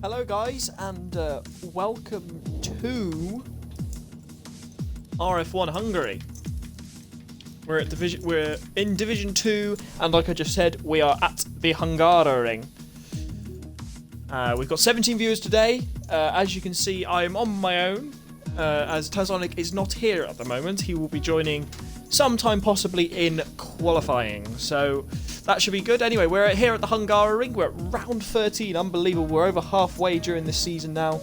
Hello guys, and welcome to RF1 Hungary. We're in Division 2, and like I just said, we are at the Hungaroring. We've got 17 viewers today. As you can see, I am on my own, as Tazonic is not here at the moment. He will be joining sometime possibly in qualifying, so that should be good. Anyway, we're here at the Hungaroring. We're at round 13. Unbelievable. We're over halfway during this season now.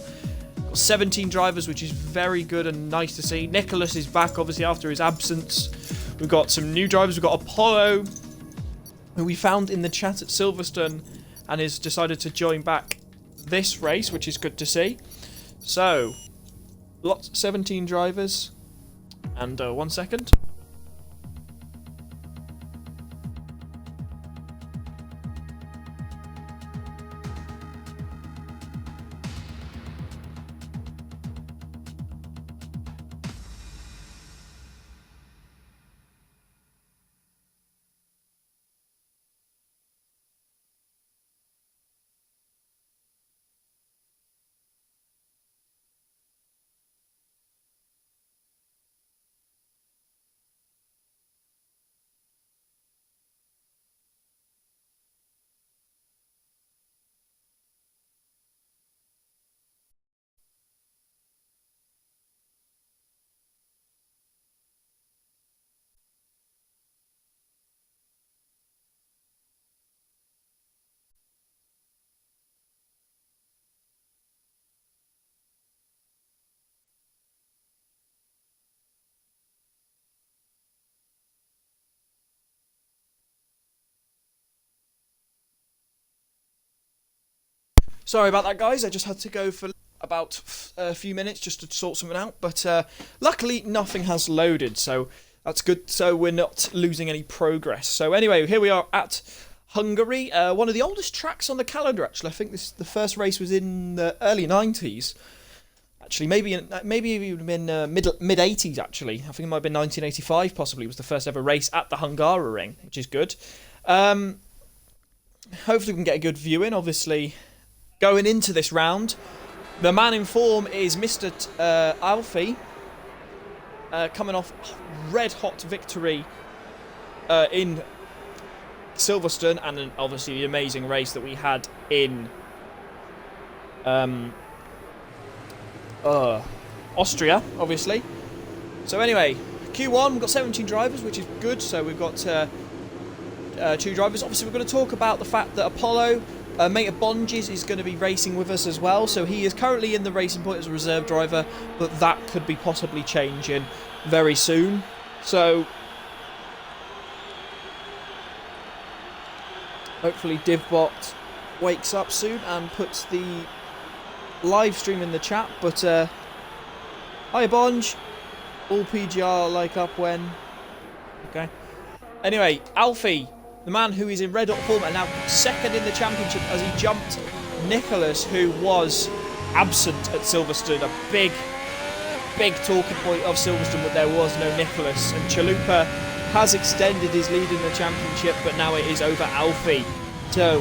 Got 17 drivers, which is very good and nice to see. Nicholas is back, obviously, after his absence. We've got some new drivers. We've got Apollo, who we found in the chat at Silverstone, and has decided to join back this race, which is good to see. So, 17 drivers. And 1 second. Sorry about that, guys. I just had to go for about a few minutes just to sort something out. But luckily, nothing has loaded, so that's good. So we're not losing any progress. So anyway, here we are at Hungary. One of the oldest tracks on the calendar, actually. I think the first race was in the early 90s. Actually, maybe even in mid 80s, actually. I think it might have been 1985, possibly, was the first ever race at the Hungaroring, which is good. Hopefully we can get a good view in, obviously. Going into this round, the man in form is Mr. Alfie, coming off red-hot victory in Silverstone, and obviously the amazing race that we had in Austria, obviously. So anyway, Q1, we've got 17 drivers, which is good. So we've got 2 drivers. Obviously, we're going to talk about the fact that Apollo, mate of Bonges, is going to be racing with us as well. So he is currently in the Racing Point as a reserve driver, but that could be possibly changing very soon. So hopefully DivBot wakes up soon and puts the live stream in the chat. But hi Bonge, all PGR like up when. Okay. Anyway, Alfie, the man who is in red hot form and now second in the championship as he jumped Nicholas, who was absent at Silverstone. A big talking point of Silverstone, but there was no Nicholas. And Chalupa has extended his lead in the championship, but now it is over Alfie. So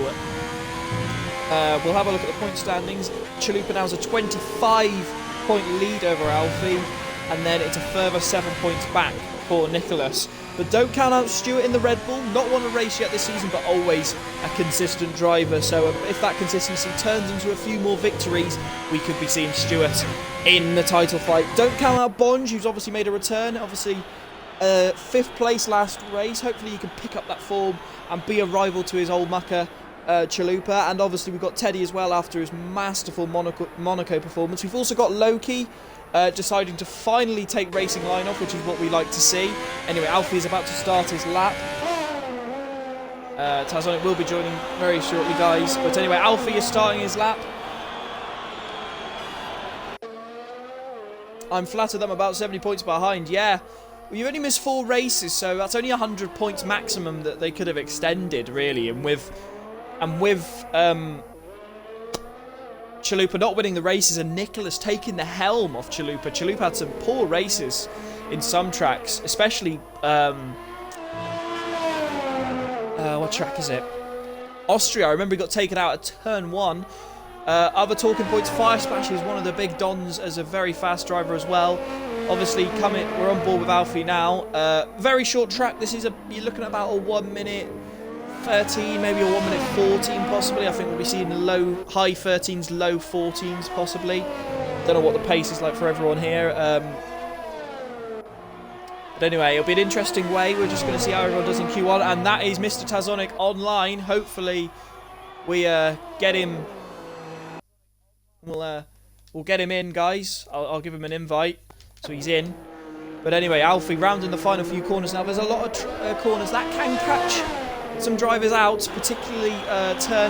we'll have a look at the point standings. Chalupa now has a 25-point lead over Alfie, and then it's a further 7 points back for Nicholas. But don't count out Stuart in the Red Bull. Not won a race yet this season, but always a consistent driver. So if that consistency turns into a few more victories, we could be seeing Stuart in the title fight. Don't count out Bonge, who's obviously made a return. Obviously, 5th place last race. Hopefully he can pick up that form and be a rival to his old mucker, Chalupa. And obviously we've got Teddy as well after his masterful Monaco performance. We've also got Loki, deciding to finally take racing line off, which is what we like to see. Anyway, Alfie is about to start his lap. Tazonic will be joining very shortly, guys. But anyway, Alfie is starting his lap. I'm flattered that I'm about 70 points behind. Yeah, well, you've only missed 4 races, so that's only 100 points maximum that they could have extended, really. And with Chalupa not winning the races and Nicholas taking the helm off Chalupa. Chalupa had some poor races in some tracks, especially what track is it? Austria. I remember he got taken out at turn 1 Other talking points, Fire Splash is one of the big dons as a very fast driver as well. Obviously, we're on board with Alfie now. Very short track. This is you're looking at about a 1 minute 13, maybe a 1 minute 14 possibly. I think we'll be seeing high 13s, low 14s possibly. Don't know what the pace is like for everyone here. But anyway, it'll be an interesting way. We're just going to see how everyone does in Q1. And that is Mr. Tazonic online. Hopefully, we get him. We'll get him in, guys. I'll give him an invite, so he's in. But anyway, Alfie rounding the final few corners now. There's a lot of corners that can catch some drivers out, particularly turn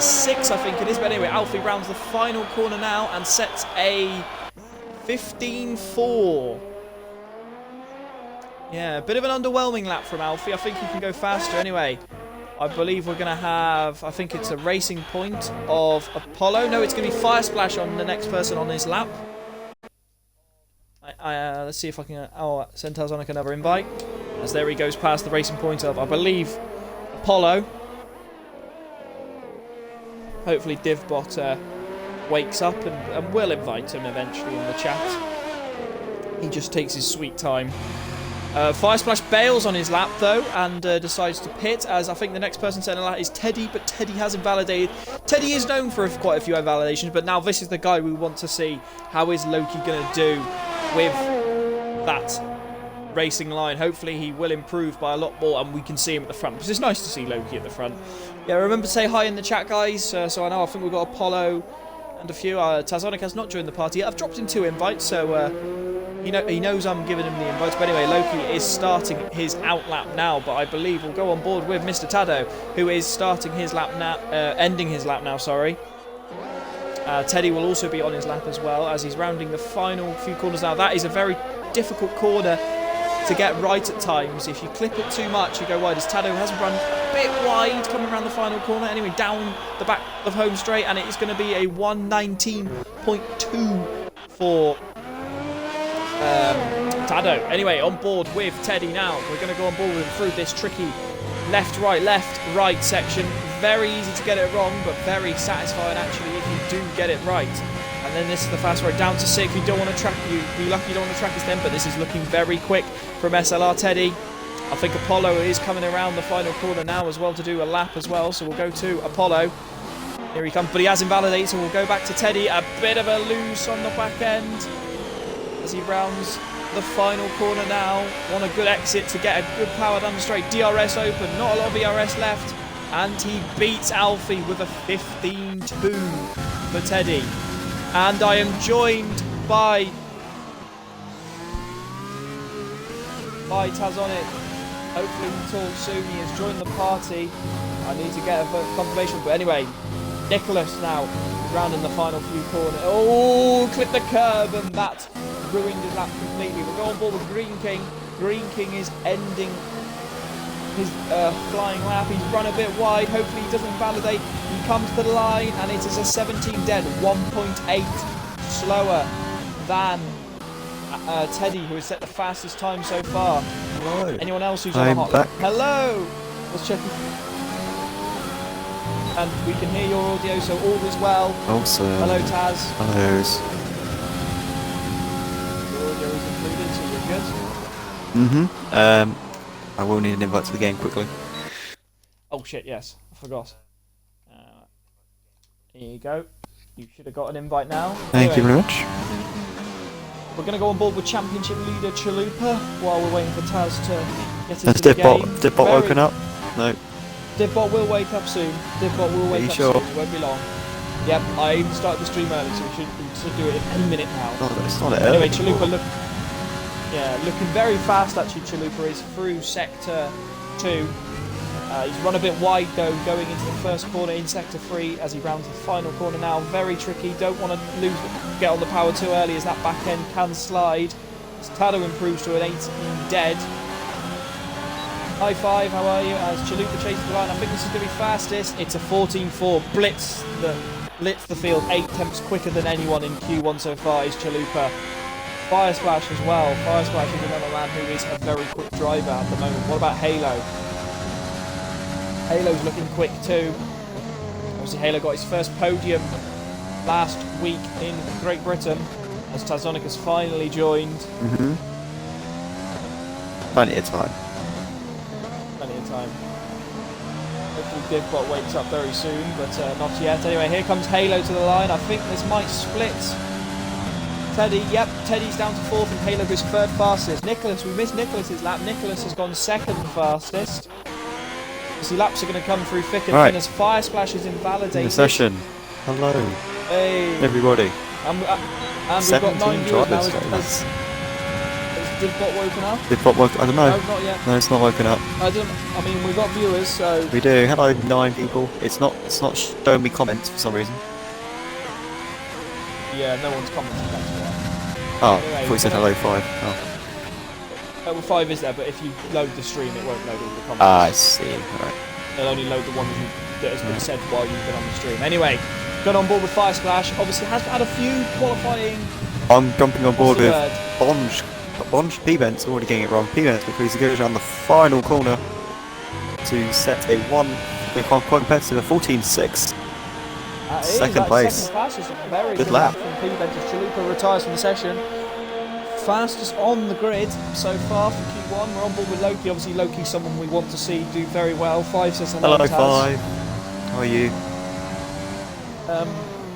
6, I think it is. But anyway, Alfie rounds the final corner now and sets a 15.4. Yeah, a bit of an underwhelming lap from Alfie. I think he can go faster. Anyway, I believe we're going to have, I think it's a racing point of Apollo. No, it's going to be Fire Splash on the next person on his lap. Let's see if I can... send Tazonic another invite. As there he goes past the racing point of, I believe, Apollo. Hopefully Divbot wakes up and will invite him eventually in the chat. He just takes his sweet time. Fire Splash bails on his lap though and decides to pit, as I think the next person setting a lap is Teddy, but Teddy has invalidated. Teddy is known for quite a few invalidations, but now this is the guy we want to see. How is Loki going to do with that racing line? Hopefully he will improve by a lot more and we can see him at the front, because it's nice to see Loki at the front. Yeah, remember to say hi in the chat, guys. So I think we've got Apollo and a few. Tazonic has not joined the party yet. I've dropped him 2 invites, so he knows I'm giving him the invites. But anyway, Loki is starting his outlap now, but I believe we'll go on board with Mr. Tado, who is starting his lap now, ending his lap now, sorry. Teddy will also be on his lap as well, as he's rounding the final few corners now. That is a very difficult corner to get right at times. If you clip it too much, you go wide, as Tado has run a bit wide coming around the final corner. Anyway, down the back of home straight, and it is going to be a 1:19.2 for Tado. Anyway, on board with Teddy now. We're going to go on board with him through this tricky left, right section. Very easy to get it wrong, but very satisfying actually if you do get it right. And then this is the fast road down to 6. You don't want to track, you'd be lucky you don't want to track this then, but this is looking very quick from SLR Teddy. I think Apollo is coming around the final corner now as well to do a lap as well, so we'll go to Apollo. Here he comes, but he has invalidated, so we'll go back to Teddy. A bit of a loose on the back end as he rounds the final corner now. Want a good exit to get a good power down the straight. DRS open, not a lot of ERS left. And he beats Alfie with a 15.2 for Teddy. And I am joined by Tazonic. Hopefully we talk soon. He has joined the party. I need to get a confirmation. But anyway, Nicholas now is rounding the final few corners. Oh, clip the curb, and that ruined his lap completely. We'll go on board with Green King. Green King is ending his flying lap. He's run a bit wide. Hopefully he doesn't validate. He comes to the line, and it is a 17 dead, 1.8 slower than Teddy, who has set the fastest time so far. Hello. Anyone else who's on a hot lap? Hello. Let's check. And we can hear your audio, so all is well. Awesome. Hello, Taz. Hello. Your audio is included, so you're good. I will need an invite to the game quickly. Oh shit, yes. I forgot. Here you go. You should have got an invite now. Thank you very much. We're going to go on board with Championship leader Chalupa while we're waiting for Taz to get into the game. Has Dipbot woken up? No. Dipbot will wake up soon. Dipbot will wake up sure? soon. It won't be long. Yep, I even started the stream early, so we should do it in any minute now. Oh, it's not Anyway, early. Chalupa looking very fast actually. Chalupa is through sector 2. He's run a bit wide though, going into the first corner in sector 3 as he rounds the final corner now. Very tricky. Don't want to get on the power too early as that back end can slide. As Tado improves to an 18 dead. High five, how are you? As Chalupa chases the line, I think this is going to be fastest. It's a 14.4. Blitz the field 8 temps quicker than anyone in Q1 so far is Chalupa. Fire Splash as well. Fire Splash is another man who is a very quick driver at the moment. What about Halo? Halo's looking quick too. Obviously Halo got his first podium last week in Great Britain, as Tazonic has finally joined. Plenty of time. Plenty of time. Hopefully Divbot wakes up very soon, but not yet. Anyway, here comes Halo to the line. I think this might split. Teddy, yep, Teddy's down to 4th and Halo goes 3rd fastest. Nicholas, we missed Nicholas's lap. Nicholas has gone 2nd fastest. See, laps are going to come through thick and thin as Fire Splash is invalidated. In the session. Hello. Hey. Everybody. And we've got 9 viewers now. Has Divbot woken up? Divbot woke up? I don't know. No, not yet. No, it's not woken up. I mean, we've got viewers, so... We do. Hello, 9 people. It's not showing me comments for some reason. Yeah, no one's commenting, that's why. Oh, anyway, I thought you said hello 5. Oh. Well, 5 is there, but if you load the stream, it won't load all the comments. Ah, I see. Alright. It'll only load the one that has been said while you've been on the stream. Anyway, got on board with Fire Splash. Obviously, has had a few qualifying... I'm jumping on board with Bonge. P-Vent's already getting it wrong. P-Vent's because he goes around the final corner to set a quite competitive 14.6. Second place. Good lap. From P-Vent as Chalupa retires from the session. Fastest on the grid so far for Q1. We're on board with Loki. Obviously, Loki's someone we want to see do very well. 5 says hello. Hello, 5. How are you?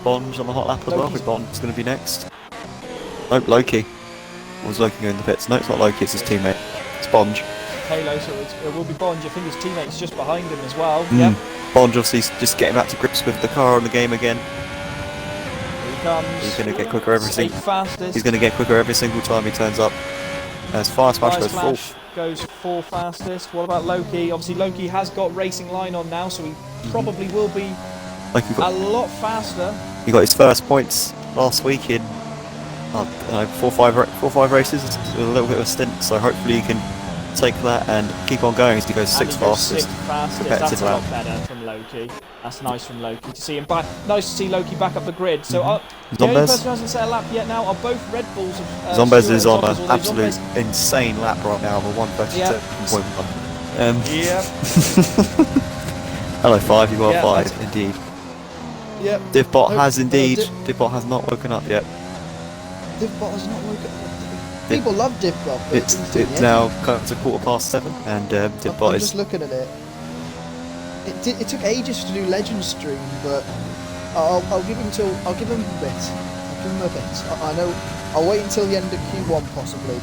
Bonge on the hot lap as well. Bonge's going to be next. Nope, Loki. Or was Loki going in the pits? No, it's not Loki, it's his teammate. It's Bonge. Halo, so it will be Bonge. I think his teammate's just behind him as well. Yep. Bonge obviously just getting back to grips with the car and the game again. Here he comes. He's going to get quicker every single. Fastest. He's going to get quicker every single time he turns up. As Fire Splash goes 4th. Goes 4 fastest. What about Loki? Obviously, Loki has got racing line on now, so he probably will be a lot faster. He got his first points last week in 4-5 races with a little bit of a stint, so hopefully he can take that and keep on going as he goes 6th fastest. That's a lot better from Loki. That's nice from Loki to see him back. Nice to see Loki back up the grid. So the only person who hasn't set a lap yet now are both Red Bulls. Zombez is on an absolute insane lap right now of a 1:32.1. Yep. Hello 5, you are 5 indeed. Yep. Divbot has indeed. Divbot has not woken up yet. Divbot has not woken up. People love Divbot. It's now come to 7:15, and Divbot I'm is. just looking at it. It took ages to do Legend Stream, but I'll give him a bit. I'll give him a bit. I know. I'll wait until the end of Q1 possibly,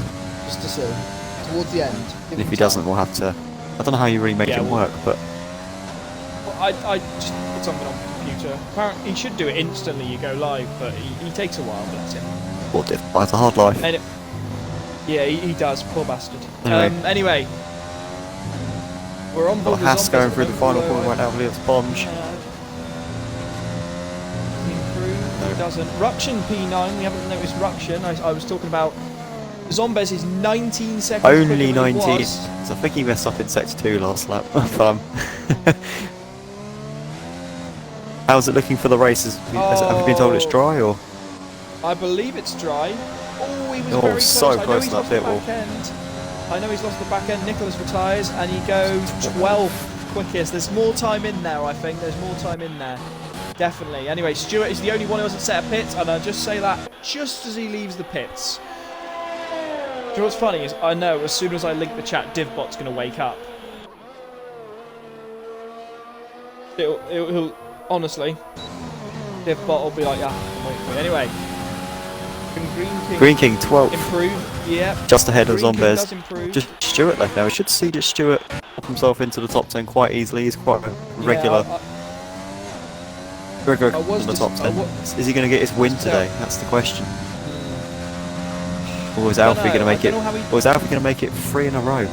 just to see. Towards the end. And if he doesn't, we'll have to. I don't know how you really make him work, but. Well, I just put something on the computer. Apparently, he should do it instantly. You go live, but he takes a while. Bless him. Poor Divbot, it's a hard life. Yeah, he does. Poor bastard. Anyway. We're on board. Haas going through the final corner right now. I believe it's Bonge. No, it doesn't. Ruction P9. We haven't noticed Ruction. I was talking about. Zombez is 19 seconds. Only 19. So I think he messed up in sector 2 last lap. How's it looking for the races? Have you been told it's dry or? I believe it's dry. Oh, he was very close. So close to that pit wall. I know he's lost the back end. Nicholas retires and he goes 12th quickest. There's more time in there, I think. There's more time in there. Definitely. Anyway, Stuart is the only one who hasn't set a pit, and I'll just say that just as he leaves the pits. Do you know what's funny is I know as soon as I link the chat, Divbot's going to wake up. He'll honestly, Divbot will be like, yeah, wait for me. Anyway. Green King 12th. Improve, yeah. Just ahead of Zombez. Just Stuart left now. We should see just Stuart pop himself into the top 10 quite easily. He's quite a regular. Regular in the top 10. Is he going to get his win today? That's the question. Or is Alfie going to make it? Or is Alfie going to make it 3 in a row? I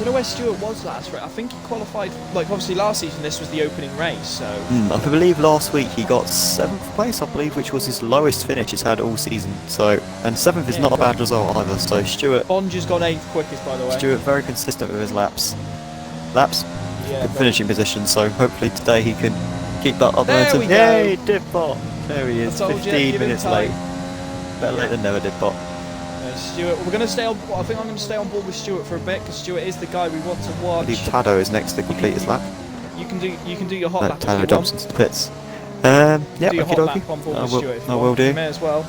don't know where Stuart was last race. I think he qualified, like obviously last season this was the opening race, so... I believe last week he got 7th place, I believe, which was his lowest finish he's had all season. So, and 7th is not a bad result either, so Stuart... Bonge has gone 8th quickest, by the way. Stuart very consistent with his laps. Yeah, good finishing position, so hopefully today he can keep that up momentum. Yay, Divbot! There he is, 15 minutes late. Better late than never, Divbot. Stuart, we're going to stay on. I think I'm going to stay on board with Stuart for a bit because Stuart is the guy we want to watch. I believe Tado is next to complete his lap. You can do your hot lap. Tado jumps into the pits. Yeah, do your okie hot lap dokie. on board I with will, Stuart if I you will want. do. You may as well.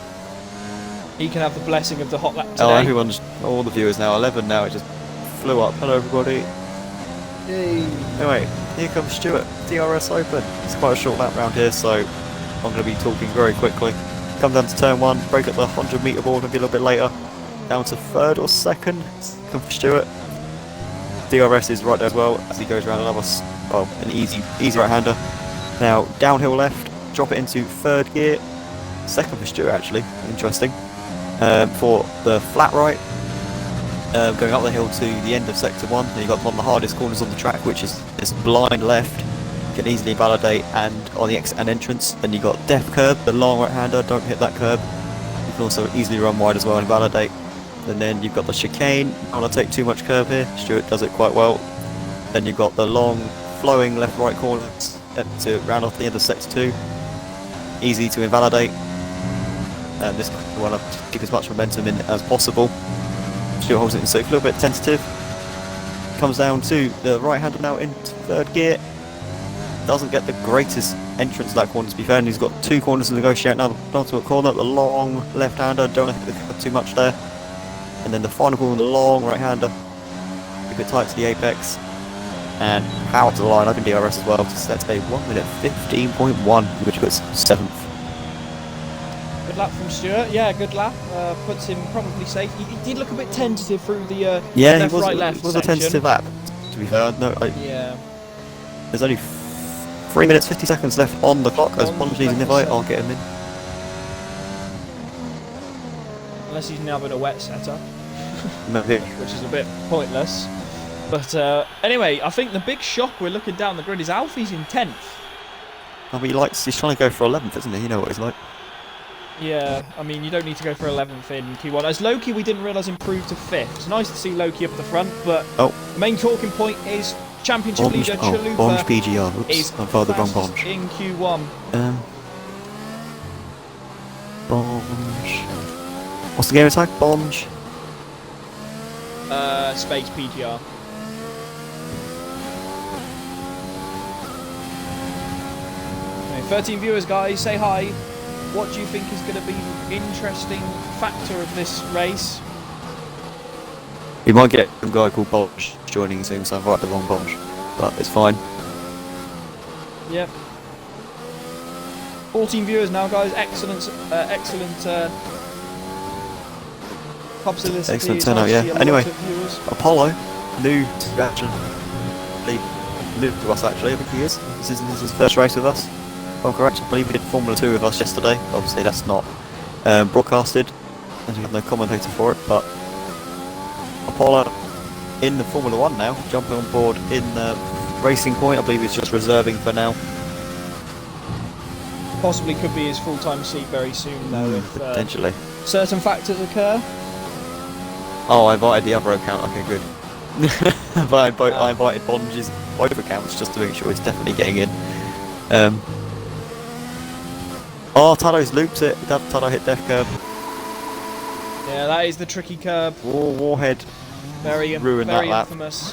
He can have the blessing of the hot lap today. Oh, everyone's, all the viewers now, 11 now, it just flew up. Hello everybody. Yay. Anyway, here comes Stuart, DRS Open. It's quite a short lap round here, so I'm going to be talking very quickly. Come down to turn 1, break at the 100 metre board, maybe a little bit later. Down to 3rd or 2nd, come for Stuart. DRS is right there as well, as he goes around another, well, an easy right-hander. Now, downhill left, drop it into 3rd gear. 2nd for Stuart actually, interesting. For the flat right, going up the hill to the end of sector 1, then you've got one of the hardest corners on the track, which is this blind left. You can easily validate, and on the exit and entrance, then you've got depth curb, the long right-hander, don't hit that curb. You can also easily run wide as well and validate. And then you've got the chicane, don't want to take too much curve here, Stuart does it quite well. Then you've got the long, flowing left-right corners to round off the end of sector 2. Easy to invalidate. And this you want to keep as much momentum in as possible. Stuart holds it in safe, a little bit tentative. Comes down to the right-hander now into 3rd gear. Doesn't get the greatest entrance to that corner to be fair, and he's got 2 corners to negotiate now. Down to a corner, the long left-hander, don't hit the curve too much there. And then the final corner, the long right-hander. Keep it tight to the apex. And power to the line up in DRS as well to set a 1 minute 15.1, which puts 7th. Good lap from Stuart. Yeah, good lap. Puts him probably safe. He did look a bit tentative through the Yeah, left, it was, right, left it was section. a tentative lap, to be fair. No, Yeah. there's only 3 minutes 50 seconds left on the clock. As apologies in invite, I'll get him in. Unless he's now been a wet setup, Maybe. which is a bit pointless. But anyway, I think the big shock we're looking down the grid is Alfie's in 10th. I mean, he's trying to go for 11th, isn't he? You know what he's like. Yeah, I mean, you don't need to go for 11th in Q1. As Loki, we didn't realise improved to 5th. It's nice to see Loki up at the front, but the main talking point is Championship leader Chalupa Bonge PGR. Oops, is I followed the wrong fastest Bonge. in Q1. Bonge. What's the game tag? Bonge. Space PGR. Okay, 13 viewers, guys, say hi. What do you think is going to be the interesting factor of this race? We might get a guy called Bonge joining soon, so I've got the wrong Bonge, but it's fine. Yep. 14 viewers now, guys. Excellent, publicity. Excellent It's turnout, nice to see yeah. a lot Anyway, of viewers. Apollo, new to us actually, I think he is. This is his first race with us. If I'm correct, I believe he did Formula 2 with us yesterday. Obviously that's not broadcasted, as we have no commentator for it, but Apollo in the Formula 1 now, jumping on board in Racing Point. I believe he's just reserving for now. Possibly could be his full-time seat very soon, though, if Potentially. certain factors occur. Oh, I invited the other account, okay good. But I invited Bonge's both accounts just to make sure he's definitely getting in. Oh, Tado's looped it. Tado hit death curb. Yeah, that is the tricky curb. Warhead Very ruined that lap. infamous.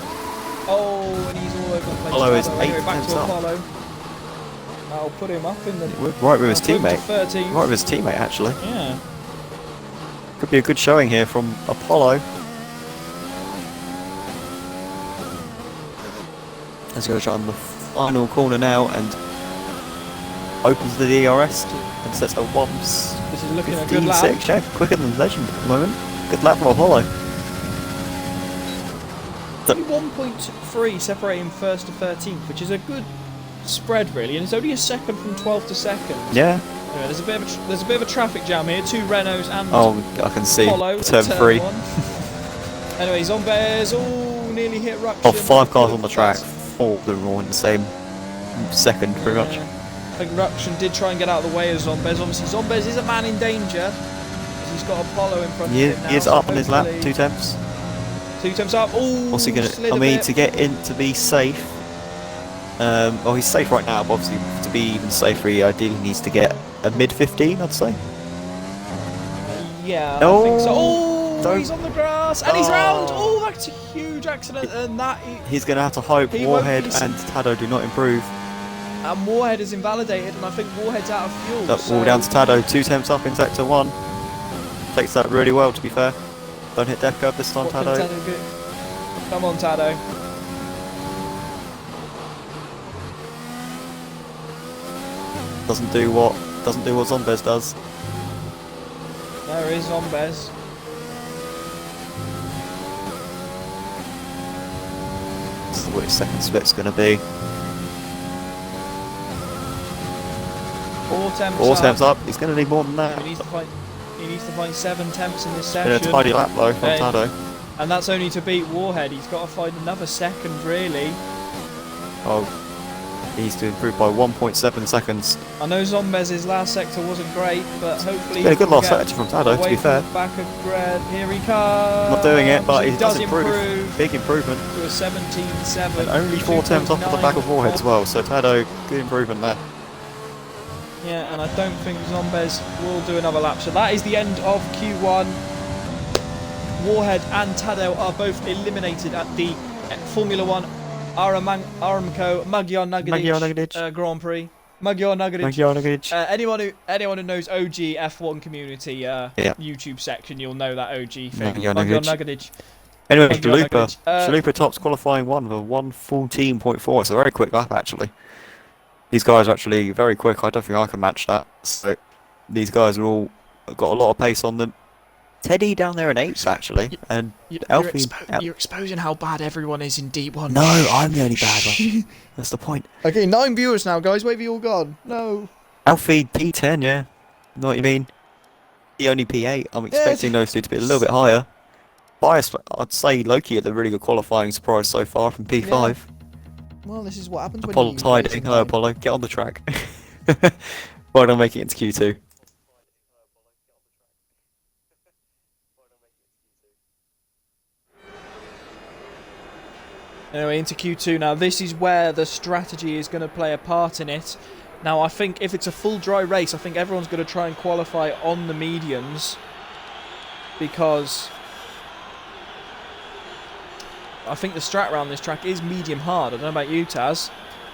Oh, and he's all over the place. Apollo is Anyway, 8 back tenths to up. Apollo. I'll put him up in the... Right with his I'll put him teammate. to 13th. Right with his teammate, actually. Yeah. Could be a good showing here from Apollo. Let's go try on the final corner now and opens the DRS and sets a 1. This is looking a good lap. 15.6, yeah, quicker than Legend at the moment. Good lap from Apollo. 1.3 separating 1st to 13th, which is a good spread really, and it's only a second from 12th to 2nd. Yeah. Anyway, there's a bit of a traffic jam here. 2 Renaults and I can see. Apollo Turn 3. 1. Anyway, Zombers nearly hit Ruction. Of 5 cars on the track, 4 of them are all in the same second, pretty much. I think Ruction did try and get out of the way of Zombers. Obviously, Zombers is a man in danger. He's got Apollo in front of him now. He is so up on his lap, hopefully- 2 tenths. 2 tenths up. Ooh, What's he gonna? slid I a mean, bit. to get in to be safe. Well, he's safe right now, but obviously to be even safer, he ideally needs to get a mid 15, I'd say. Yeah, No, I think so. Oh, don't. he's on the grass and he's round. Oh, that's a huge accident, and that He's gonna have to hope He won't Warhead be and Tado do not improve. And Warhead is invalidated, and I think Warhead's out of fuel. That's all down to Tado. 2 temps up in sector 1. Takes that really well, to be fair. Don't hit death curve this time, What can Tado. Tado do? Come on, Tado. Doesn't do what Zombez does. There is Zombez. This is what his second split's going to be. 4 temps 4 up. temps up. He's going to need more than that. He needs to find 7 temps in this In session. a tidy lap though from Tado. And that's only to beat Warhead. He's got to find another second, really. Oh, he needs to improve by 1.7 seconds. I know Zombez's last sector wasn't great, but hopefully... It's been a good last sector from Tado, to be fair. Back of Gred. Here he comes. Not doing it, but he does improve. Big improvement. To a 17.7. And only 4 temps off of the back of Warhead as well, so Tado, good improvement there. Yeah, and I don't think Zombez will do another lap. So that is the end of Q1. Warhead and Tadeo are both eliminated at the Formula 1 Aramco Magyar Nagadic Grand Prix. Magyar Nagadic. Anyone who knows OG F1 community YouTube section, you'll know that OG thing. Magyar Nagadic. Anyway, Chalupa tops qualifying 1 with 1:14.4. It's a very quick lap actually. These guys are actually very quick. I don't think I can match that. So these guys are all got a lot of pace on them. Teddy down there in 8th actually, and Alfie. You're exposing how bad everyone is in D1. No, I'm the only bad one. That's the point. Okay, 9 viewers now, guys. Where have you all gone? No. Alfie P10, yeah. Know what you mean? The only P8. I'm expecting those two to be a little bit higher. Bias, I'd say Loki had a really good qualifying surprise so far from P5. Yeah. Well, this is what happens when Apollo you... tiding. Hello, Apollo. Get on the track. Why don't I make it into Q2? Anyway, into Q2 now. This is where the strategy is going to play a part in it. Now, I think if it's a full dry race, I think everyone's going to try and qualify on the mediums. Because I think the strat around this track is medium hard. I don't know about you, Taz.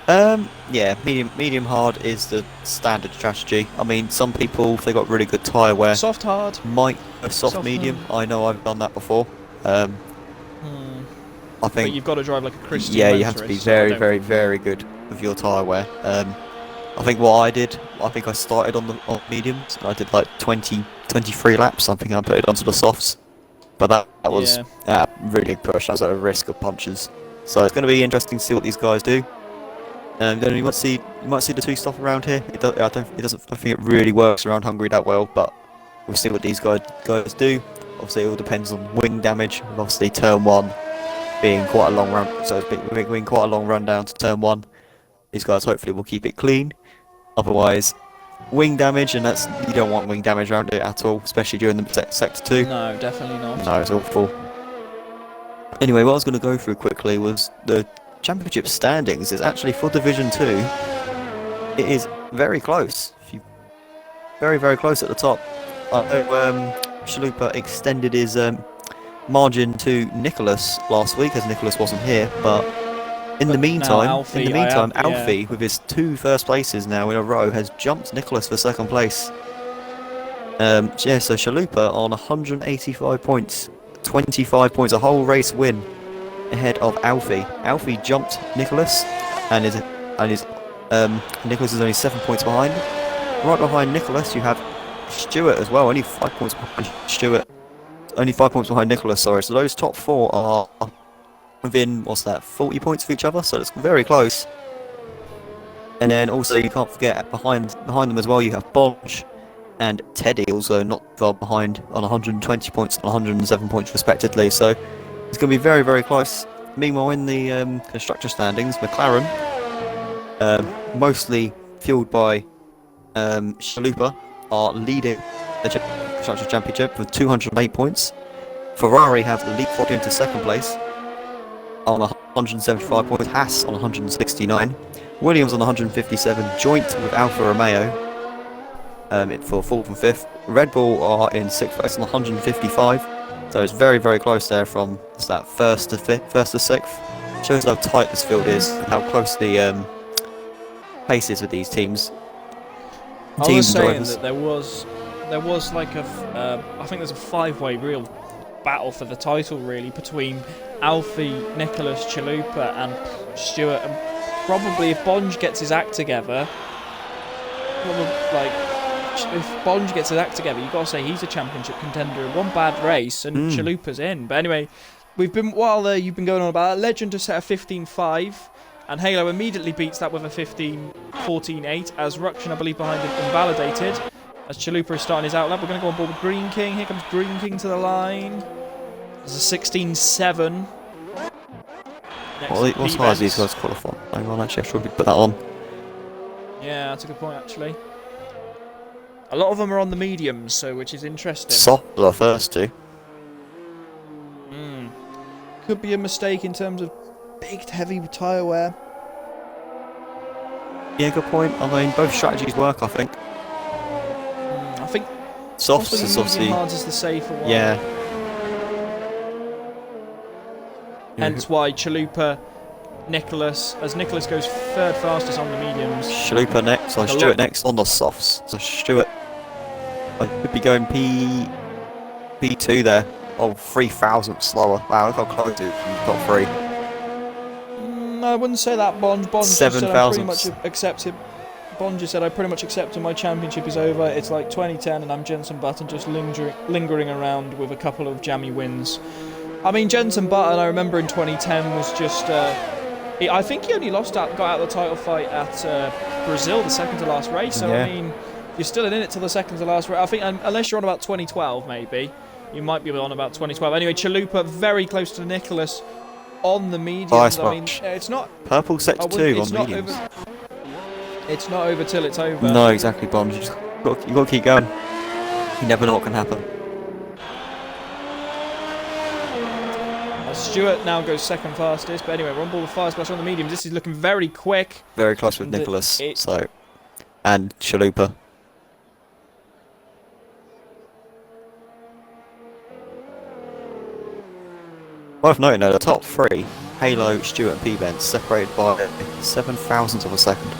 Yeah, medium hard is the standard strategy. I mean, some people, if they got really good tyre wear, soft hard might go soft medium. Hard. I know I've done that before. I think but you've got to drive like a Christian. Yeah, you have to be very good with your tyre wear. I think what I did, I started on mediums. I did like 23 laps. I think I put it onto the softs, but that was a really big push. I was at a risk of punches, so it's going to be interesting to see what these guys do. Then you might see the two stuff around here. I don't think it really works around Hungary that well, but we'll see what these guys do. Obviously, it all depends on wing damage. And obviously, turn 1 being quite a long run, so it's being quite a long run down to turn 1. These guys hopefully will keep it clean. Otherwise, wing damage, and you don't want wing damage around it at all, especially during the sector 2. No, definitely not. No, it's awful. Anyway, what I was going to go through quickly was the championship standings. Is actually for Division 2. It is very close. Very close at the top. I know Chalupa extended his margin to Nicholas last week, as Nicholas wasn't here, but in the meantime, Alfie, with his 2 first places now in a row, has jumped Nicholas for second place. So Chalupa on 185 points, 25 points, a whole race win ahead of Alfie. Alfie jumped Nicholas, and Nicholas is only 7 points behind. Right behind Nicholas, you have Stuart as well, only 5 points behind Stuart. Only 5 points behind Nicholas, sorry. So those top 4 are within, 40 points of each other, so it's very close. And then also you can't forget behind them as well you have Bonch and Teddy, also not far behind on 120 points and 107 points respectively. So it's going to be very close. Meanwhile, in the constructor standings, McLaren, mostly fueled by Chalupa, are leading the Constructors' Championship with 208 points. Ferrari have leapfrogged into second place on 175 points. Haas on 169. Williams on 157, joint with Alfa Romeo for 4th and 5th. Red Bull are in 6th place on 155. So it's very close there from that 1st to 6th. Shows how tight this field is, how close the paces with these teams. I Teams was and saying drivers. that there was like I think there's a 5-way real battle for the title really between Alfie, Nicholas, Chalupa and Stewart, and probably if Bonge gets his act together, if Bonge gets his act together, you've got to say he's a championship contender. One bad race and Chalupa's in. But anyway, you've been going on about that, Legend to set a 15.5, and Halo immediately beats that with a 14.8 as Ruction, I believe, behind it invalidated. As Chalupa is starting his outlap, we're going to go on board with Green King. Here comes Green King to the line. There's a 16.7. What size these guys qualify? Hang on, actually, I should put that on. Yeah, that's a good point, actually. A lot of them are on the mediums, so which is interesting. Soft are the first two. Could be a mistake in terms of big, heavy tyre wear. Yeah, good point. I mean, both strategies work, I think. I think Softs is obviously... hards is the safer one. Yeah. Hence why Chalupa, Nicholas, as Nicholas goes third fastest on the mediums. Chalupa next, so Stewart next on the softs. So Stewart, I could be going P2 there. Oh, 3,000 slower. Wow, look how close it is from top 3. I wouldn't say that, Bonge. Bonge just said I pretty much accepted. Bonge just said I pretty much accepted my championship is over. It's like 2010 and I'm Jenson Button just lingering around with a couple of jammy wins. I mean, Jenson Button, I remember in 2010 was just... I think he only got out of the title fight at Brazil, the second to last race. So, I mean, you're still in it till the second to last race. I think, unless you're on about 2012, maybe. You might be on about 2012. Anyway, Chalupa very close to Nicholas on the mediums. I mean, it's not... Purple sector 2 on mediums. It's not over till it's over. No, exactly, Bonge. You've got to keep going. You never know what can happen. Stewart now goes second fastest, but anyway, we're on board with Fire Splash on the mediums. This is looking very quick. Very close with Nicholas, and Chalupa. Worth noting though, the top 3, Halo, Stewart and P-Bent, separated by 7 thousandths of a second.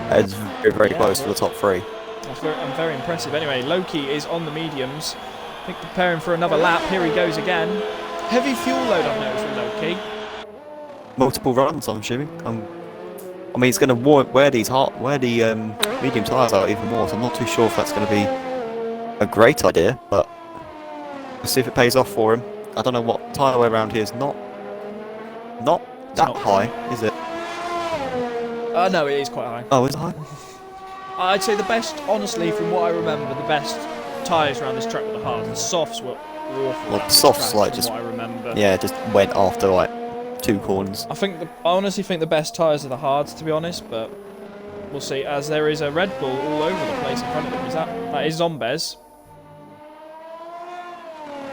It's very, very close to the top 3. That's very impressive. Anyway, Loki is on the mediums. I think preparing for another lap. Here he goes again. Heavy fuel load I've noticed with Loki. Multiple runs, I'm assuming. I mean, he's going to wear the medium tyres out even more, so I'm not too sure if that's going to be a great idea, but we'll see if it pays off for him. I don't know what tyre wear around here is not that high, is it? No, it is quite high. Oh, is it high? I'd say the best, honestly, from what I remember, the best tyres around this track were the hards. The softs were awful. Well, the softs like just what I remember. Yeah, just went after like 2 corners. I honestly think the best tyres are the hards, to be honest, but we'll see. As there is a Red Bull all over the place in front of them. That is Zombies.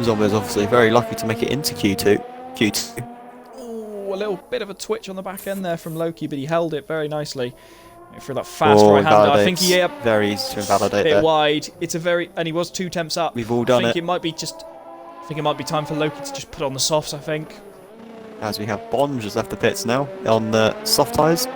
Zombies obviously very lucky to make it into Q2. Ooh, a little bit of a twitch on the back end there from Loki, but he held it very nicely. For that fast right-hander, I think he very easy to invalidate a bit there. Wide. It's and he was 2 temps up. We've all done it. I think it might be time for Loki to just put on the softs, I think. As we have Bonge just left the pits now on the soft tyres.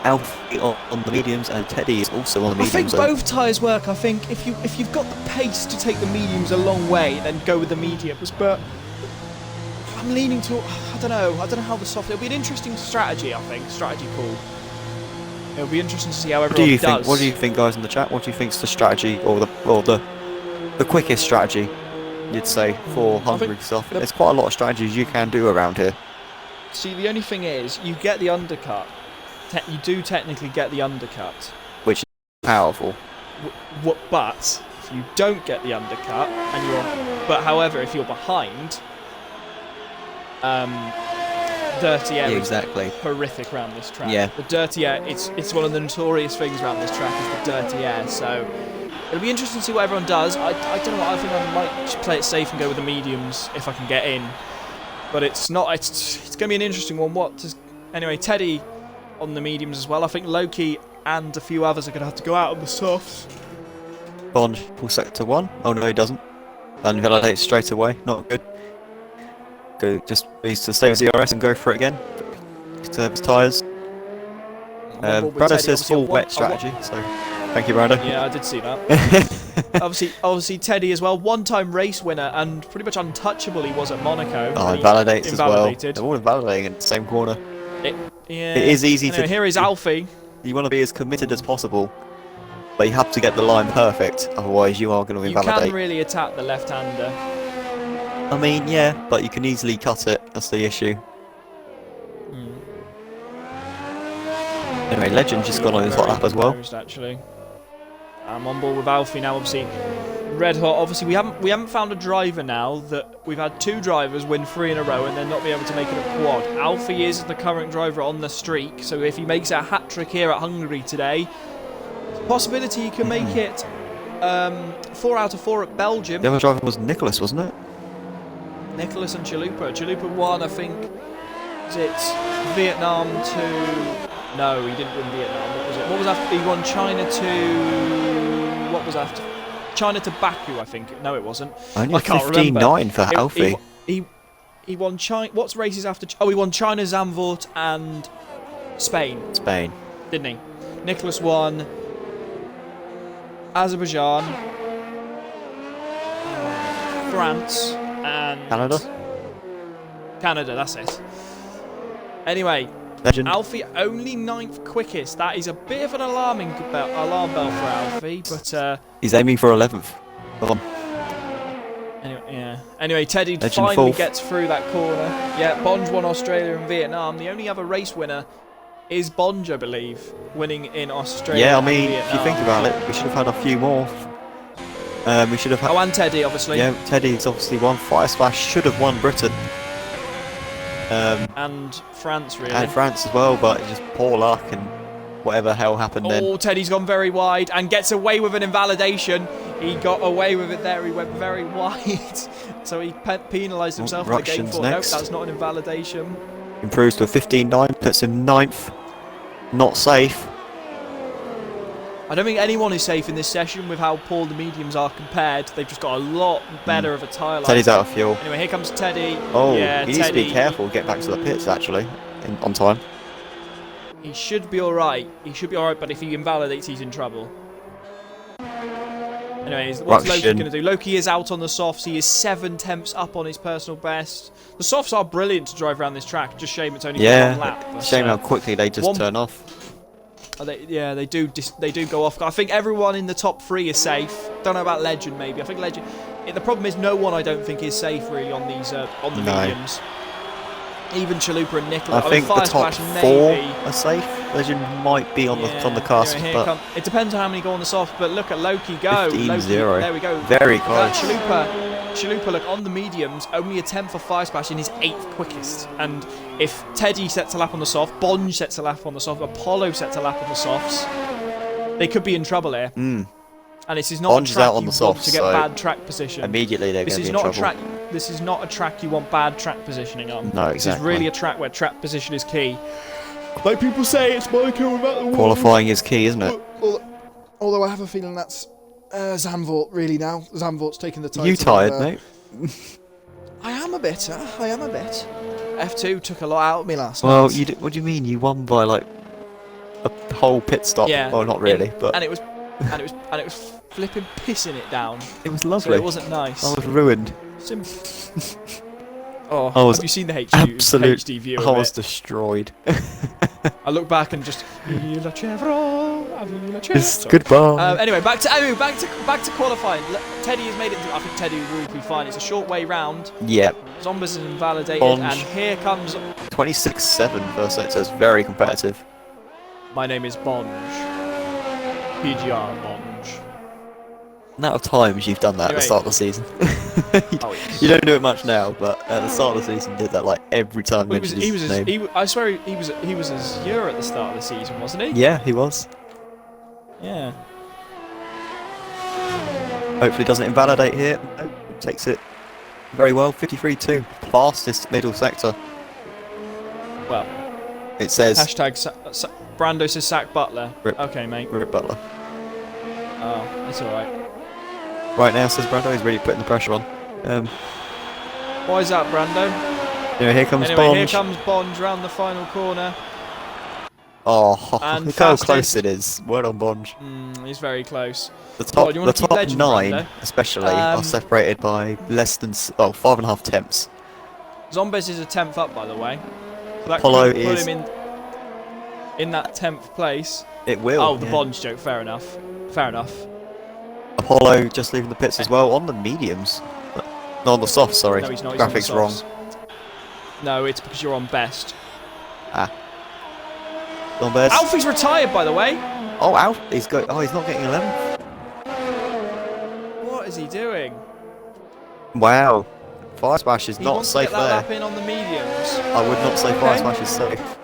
Alfie on the mediums, and Teddy is also on the mediums. I think both tyres work. I think if you've got the pace to take the mediums a long way, then go with the mediums. But I'm leaning to I don't know how the soft. It'll be an interesting strategy. I think strategy call. It'll be interesting to see how everyone does. What do you think, guys in the chat? What do you think is the strategy or the quickest strategy? You'd say for Hungary stuff. There's quite a lot of strategies you can do around here. See, the only thing is, you get the undercut. You do technically get the undercut, which is powerful. But if you don't get the undercut, however, if you're behind, dirty air is horrific around this track. Yeah. The dirty air, it's one of the notorious things around this track is the dirty air. So it'll be interesting to see what everyone does. I don't know. I think I might just play it safe and go with the mediums if I can get in. But it's not. It's going to be an interesting one. Anyway, Teddy on the mediums as well. I think Loki and a few others are going to have to go out on the softs. Bonge full sector 1. Oh no, he doesn't. And validate straight away. Not good. Just needs to stay with ZRS and go for it again. Conserve his tyres. with Brando Teddy, says obviously, full wet strategy, so thank you, Brando. Yeah, I did see that. obviously Teddy as well, one-time race winner and pretty much untouchable he was at Monaco. Oh, invalidates as well. They're all invalidating in the same corner. Yeah. It is easy to. Here is Alfie. You want to be as committed as possible, but you have to get the line perfect, otherwise you are going to invalidate. You can really attack the left-hander. I mean, yeah, but you can easily cut it. That's the issue. Anyway, Legend just gone on his hot lap as well. Actually, I'm on board with Alfie now. Obviously, red hot. Obviously, we haven't found a driver now that we've had 2 drivers win 3 in a row and then not be able to make it a quad. Alfie is the current driver on the streak, so if he makes a hat trick here at Hungary today, possibility he can make it 4 out of 4 at Belgium. The other driver was Nicholas, wasn't it? Nicholas and Chalupa. Chalupa won, I think. Is it Vietnam to? No, he didn't win Vietnam. What was it? What was after? He won China to. What was after? China to Baku, I think. No, it wasn't. Only I can't 15-9 for Alfie. He won China. What's races after? Oh, he won China, Zandvoort, and Spain. Spain, didn't he? Nicholas won Azerbaijan, France, and Canada, that's it. Anyway, Legend. Alfie only 9th quickest. That is a bit of an alarm bell for Alfie, but he's aiming for 11th. Come on. Anyway, Teddy Legend finally 4th. gets through that corner. Yeah, Bonge won Australia and Vietnam. The only other race winner is Bonge, I believe, winning in Australia. Yeah, I and mean, Vietnam. if you think about it, we should have had a few more. We should have had. Oh, and Teddy, obviously. Yeah, Teddy's obviously won. Fire Splash should have won Britain. And France, really. And France as well, but just poor luck and whatever hell happened then. Oh, Teddy's gone very wide and gets away with an invalidation. He got away with it there. He went very wide. So he penalised himself for the game 4. Nope, that's not an invalidation. Improves to a 15-9, puts him 9th. Not safe. I don't think anyone is safe in this session with how poor the mediums are compared. They've just got a lot better of a tyre line. Teddy's out of fuel. Anyway, here comes Teddy. Oh, yeah, he needs to be careful, get back to the pits actually, on time. He should be alright. He should be alright, but if he invalidates, he's in trouble. Anyways, what's Loki going to do? Loki is out on the softs. He is 7 tenths up on his personal best. The softs are brilliant to drive around this track. Just shame it's only one lap. But, shame how quickly they just turn off. They do go off. I think everyone in the top 3 is safe. Don't know about Legend, maybe. I think Legend. The problem is no one I don't think is safe really on these on the mediums. Even Chalupa and Nicholas. I think the top 4 are safe. Legend might be on the cusp, but it depends on how many go on the soft. But look at Loki go. 15-0. There we go. Very close. Chalupa, look, on the mediums, only a 10th for Fire Splash in his 8th quickest. And if Teddy sets a lap on the soft, Bonge sets a lap on the soft, Apollo sets a lap on the softs, they could be in trouble here. And this is not a track you want to get bad track position. Immediately they're going to be in trouble. This is not a track you want bad track positioning on. No, exactly. This is really a track where track position is key. Like people say, it's Monaco without the wall. Qualifying is key, isn't it? Although I have a feeling that's Zandvoort really now. Zandvoort's taking the title. You tired, mate? I am a bit. F2 took a lot out of me last night. Well, what do you mean? You won by like a whole pit stop? Yeah. Well, not really, but and it was flipping pissing it down. It was lovely. So it wasn't nice. I was ruined. Have you seen the HD view of I was it? destroyed. I look back and just goodbye. Anyway, back to qualifying. Teddy has made it. I think Teddy will be fine. It's a short way round. Yep. Zombies is invalidated, Bonge. and here comes 26-7 first set, so it's very competitive. My name is Bonge. PGR Bonge. Amount of times you've done that at the start of the season. You don't do it much now, but at the start of the season, did that like every time. I swear he was a Zero at the start of the season, wasn't he? Yeah, he was. Yeah. Hopefully, doesn't invalidate here. Nope, takes it very well. 53.2, fastest middle sector. Well, it says Brando says sack Butler. Rip. Okay, mate. Rip Butler. Oh, that's all right. Right now, says Brando, he's really putting the pressure on. Why is that, Brando? Here comes Anyway, Bonge. here comes Bonge round the final corner. Oh, And look how fastest- close it is. Well on Bonge. He's very close. The Well, top, you wanna the keep top legend 9, round, especially, Um, are separated by less than 5.5 tenths. Zombes is a 10th up, by the way. So that Apollo could put is- him in that 10th place. It will. Oh, the yeah. Bonge joke. Fair enough. Fair enough. Apollo just leaving the pits as well on the mediums. No, on the softs, sorry. No, he's not. He's on the Graphics wrong. softs. No, it's because you're on best. On best. Alfie's retired, by the way. Oh, Alf. He's not getting 11th. What is he doing? Wow. Fire Smash is He not wants safe to get that there. lap in on the mediums. I would not say Fire Okay. Smash is safe.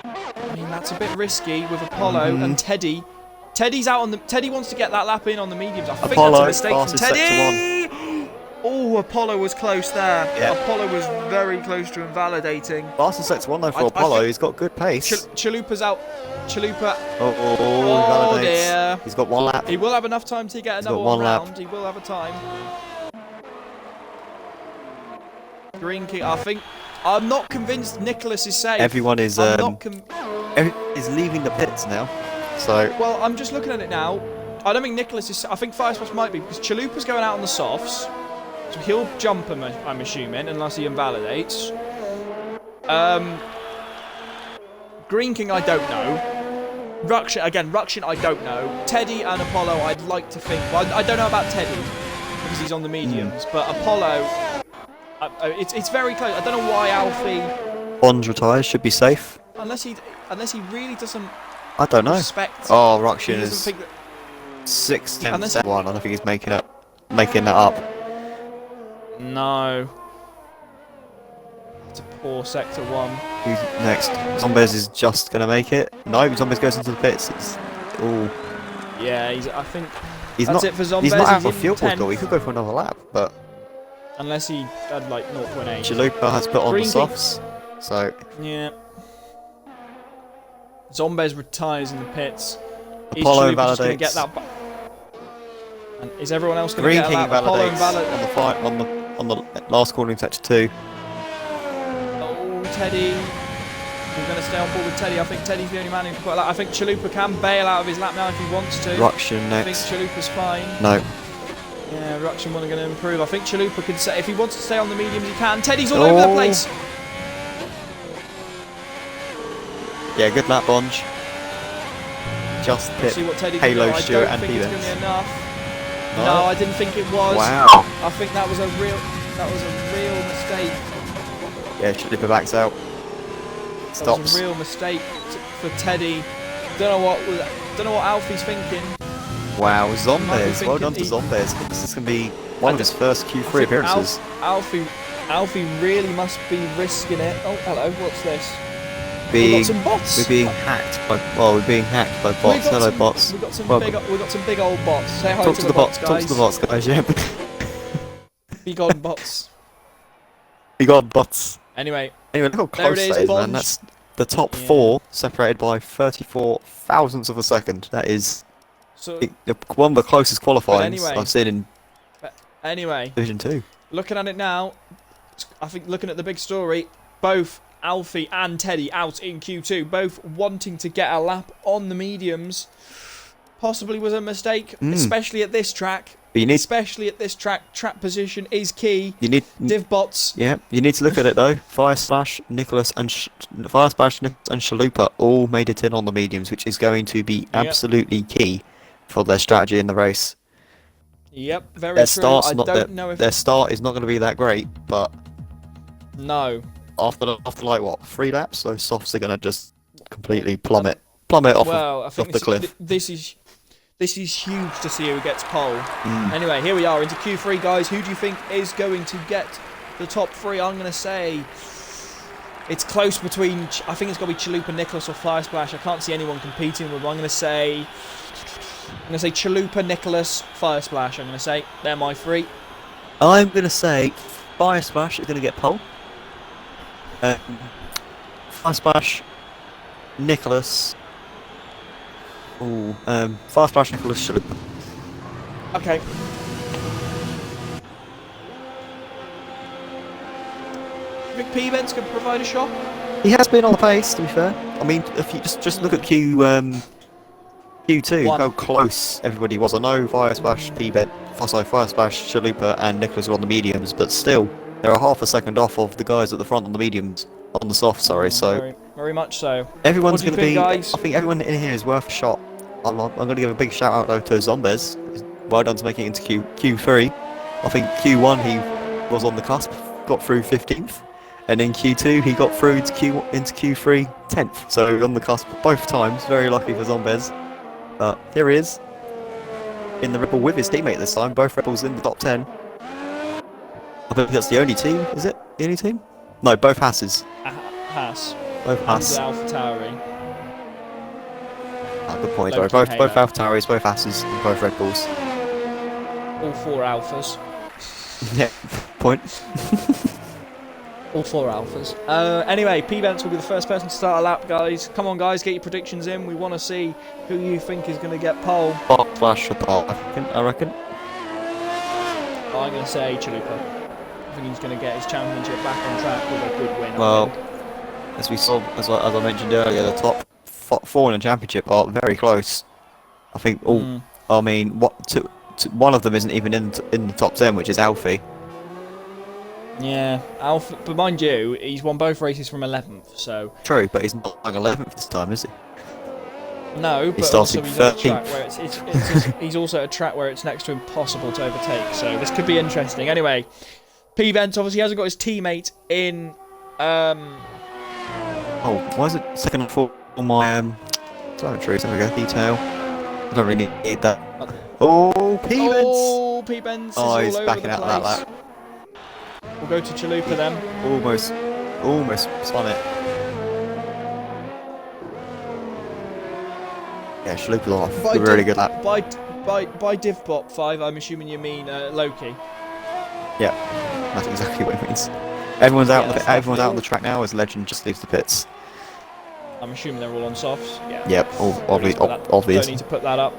I mean, that's a bit risky with Apollo and Teddy. Teddy's out on the. Teddy wants to get that lap in on the mediums. I think Apollo, that's a mistake from fastest sector Teddy. Oh, Apollo was close there. Yeah. Apollo was very close to invalidating. Fastest sector 1 though for I Apollo. think- He's got good pace. Chalupa's out. Chalupa. Oh, Oh, validates. dear. He's got 1 lap. He will have enough time to get another got one one lap. round. He will have a time. Green King. I think. I'm not convinced Nicholas is safe. Everyone is I'm not is leaving the pits now. So Well, I'm just looking at it now. I don't think Nicholas is. I think Fire Splash might be because Chalupa's going out on the softs, so he'll jump him. I'm assuming, unless he invalidates. Green King, I don't know. Rukshin, I don't know. Teddy and Apollo, I'd like to think. Well, I don't know about Teddy because he's on the mediums, but Apollo, it's very close. I don't know why Alfie, Bonds retires, should be safe. unless he really doesn't I don't know. respect. Oh, He Rukshin doesn't is think that. 6 Unless tenths he- 1. I don't think he's making that up. No. It's a poor sector 1. Who's next? Zombies is just gonna make it. No, Zombies goes into the pits. Oh, Yeah, I think he's that's not. it for Zombies. He's not out in of fuel 10th, goal. He could go for another lap, but unless he had like 0.8. Chalupa has put on Green the King- softs. So Yeah. Zombies retires in the pits. Apollo Is Chalupa just gonna invalidates. get that? And is everyone else going to Green get a King lap? Apollo invalidates on the last corner in sector 2. Oh, Teddy. We're going to stay on board with Teddy. I think Teddy's the only man who can put a lap. I think Chalupa can bail out of his lap now if he wants to. Rukshin I think next. Chalupa's fine. No. Yeah, Rukshin wasn't going to improve. I think Chalupa can say if he wants to stay on the mediums, he can. Teddy's all over the place. Yeah, good lap, Bonge. Just See pit what Teddy can do. Halo, I Stewart, don't and think it's going to Stevens. be enough. No, I didn't think it was. Wow. I think that was a real mistake. Yeah, Chalupa backs out. That was Stops. a real mistake for Teddy. Don't know what Alfie's thinking. Wow, Might be Zombies. Well thinking done to he- Zombies. This is going to be one of his first I Q3 think appearances. Alfie really must be risking it. Oh, hello. What's this? We've Being, got some bots. we're being hacked by bots. We've got Hello, some- bots. We've got some Welcome. big old bots. Say hi Talk to to the bots. guys. Talk to the bots, guys. Yeah. Big old bots. We got bots. Anyway, Anyway, look how There it close is, that is, man. Bonge. That's the top Yeah. 4 separated by 34 thousandths of a second. That is so one of the closest qualifying anyway. I've seen in anyway, Division 2. looking at it now, I think looking at the big story, both Alfie and Teddy out in Q2, both wanting to get a lap on the mediums, possibly was a mistake, especially at this track. But you need, Especially at this track, track position is key. Div bots. yeah, you need to look at it though. Fire Splash, Nicholas, and Chalupa all made it in on the mediums, which is going to be absolutely key for their strategy in the race. Yep, very Their true. start's I not don't that know if their start is not going to be that great, but no. after like what 3 laps, those softs are going to just completely plummet off, Well, I think off the cliff. this is huge to see who gets pole. Anyway, here we are into Q3, guys. Who do you think is going to get the top 3? I'm going to say it's close between. I think it's got to be Chalupa, Nicholas, or Fire Splash. I can't see anyone competing with them. I'm going to say Chalupa, Nicholas, Fire Splash. I'm going to say they're my 3. I'm going to say Fire Splash is going to get pole. Fire Splash, Nicholas. Ooh, Fire Splash, Nicholas, Chalupa. Okay. You think P-Vents can provide a shot? He has been on the pace, to be fair. I mean, if you just look at Q2, One. how close everybody was. I know Fire Splash, Fire Splash, Chalupa, and Nicholas were on the mediums, but still, they're a half a second off of the guys at the front on the mediums, on the soft. Sorry. So very, very much so. everyone's What do going you to think, be. guys? I think everyone in here is worth a shot. I'm going to give a big shout out though to Zombez. Well done to making it into Q3. I think Q1 he was on the cusp, got through 15th. And in Q2, he got through to into Q3 10th. So on the cusp both times. Very lucky for Zombez. But here he is in the Red Bull with his teammate this time. Both Red Bulls in the top 10. I think that's the only team. Is it the only team? No, both Hasses. Haas. Both Hass. And Alpha Tauri. Good point. Loki, Both Halo. Alpha Tauris, both Hasses, and both Red Bulls. All 4 Alphas. Yeah. Point. All 4 Alphas. Anyway, P-Vents will be the first person to start a lap, guys. Come on, guys, get your predictions in. We want to see who you think is going to get pole. Flash apart, I reckon. I'm going to say Chalupa. I think he's going to get his championship back on track with a good win. Well, as we saw, as I mentioned earlier, the top 4 in the championship are very close. I think all. I mean, one of them isn't even in the top 10, which is Alfie. Yeah, Alpha, but mind you, he's won both races from 11th, so... True, but he's not like 11th this time, is he? No, but He's also he's at a 13th. track where he's also at a track where it's next to impossible to overtake, so this could be interesting. Anyway, P-Vents obviously hasn't got his teammate in... Oh, why is it second and fourth on my telemetry? There we go, detail. I don't really need that. Oh, P-Vents! Oh, P-Vents is all he's over backing the out place. that lap. We'll go to Chalupa then. Almost spun it. Yeah, Chalupa's off. A really good lap. By DivBot 5, I'm assuming you mean Loki. Yeah, that's exactly what it means. Everyone's out. Yeah, Everyone's out on the track now as Legend just leaves the pits. I'm assuming they're all on softs. Yeah. Yep, obvious. Don't need to put that up.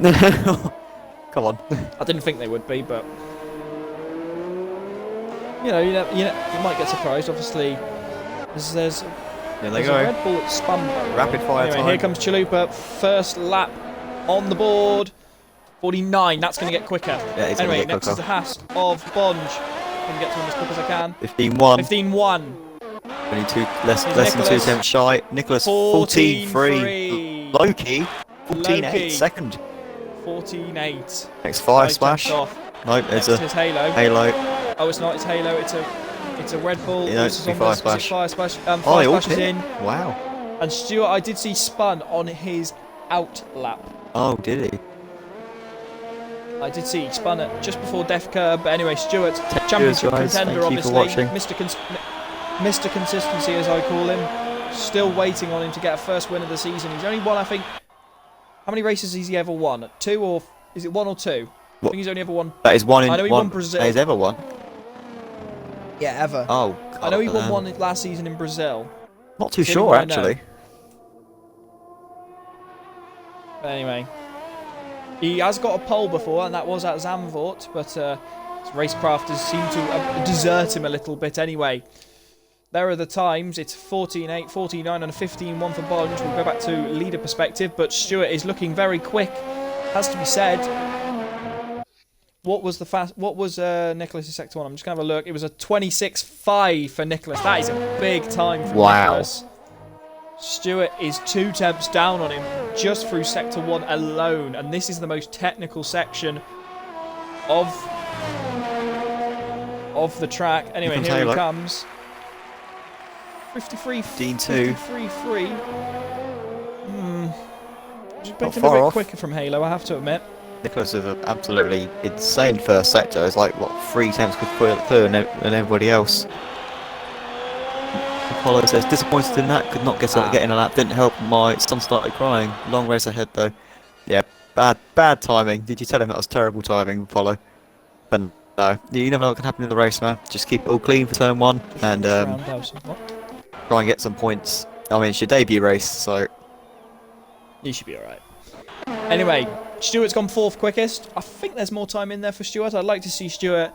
Come on. I didn't think they would be, but you might get surprised. Obviously, there's There they a go. Red Bull at spun. Rapid fire anyway, time. here comes Chalupa. First lap on the board. 49. That's going to get quicker. Yeah, it's Anyway, gonna get next is quicker. the Haas of Bonge. Going to get to him as quick as I can. 15-1. 15-1 Only less than Nicholas. 2 attempts shy. Nicholas 14-3. 14-3. Loki 14-8 Loki. second. 14-8. Next fire 5 splash. tenths off. Nope, there's Next a is Halo. Halo. Oh, it's not. It's Halo. It's a Red Bull. Yeah, This it's is on Fire this- is it Splash. Fire Splash. Oh, Fire they all Splash is pit. in. Wow. And Stuart, I did see spun on his out lap. Oh, did he? I did see he spun it just before Def Curb. But anyway, Stuart, Cheers, championship guys. contender, Thank you for obviously. watching. Mr. Consistency, as I call him. Still waiting on him to get a first win of the season. He's only won, I think. How many races has he ever won? 2 or is it 1 or 2? I What? think he's only ever won. That is one in I know he one. won Brazil. That is ever one. Yeah, ever. Oh, I know he won God, one last season in Brazil. Not too It's the sure only one I know. actually. But anyway, he has got a pole before, and that was at Zandvoort, but his racecrafters seem to desert him a little bit anyway. There are the times. It's 14.8, 14.9 and a 15.1 for Bonge. We'll go back to leader perspective, but Stuart is looking very quick, has to be said. What was Nicholas' sector 1? I'm just going to have a look. It was a 26.5 for Nicholas. That is a big time for Nicholas. Stuart is 2 tenths down on him just through sector 1 alone, and this is the most technical section of the track. Anyway, here he comes. 53 15-2. 53-3. Just picked him a far bit off. quicker from Halo, I have to admit. Nicholas is an absolutely insane first sector. It's like, what, 3 tenths clear than everybody else. Apollo says, disappointed in that, could not get in a lap, didn't help, my son started crying. Long race ahead though. Yeah, bad timing. Did you tell him that was terrible timing, Apollo? But no, you never know what can happen in the race, man. Just keep it all clean for turn 1 and Roundhouse. What? try and get some points. I mean, it's your debut race, so... You should be alright. Anyway, Stuart's gone 4th quickest. I think there's more time in there for Stuart. I'd like to see Stuart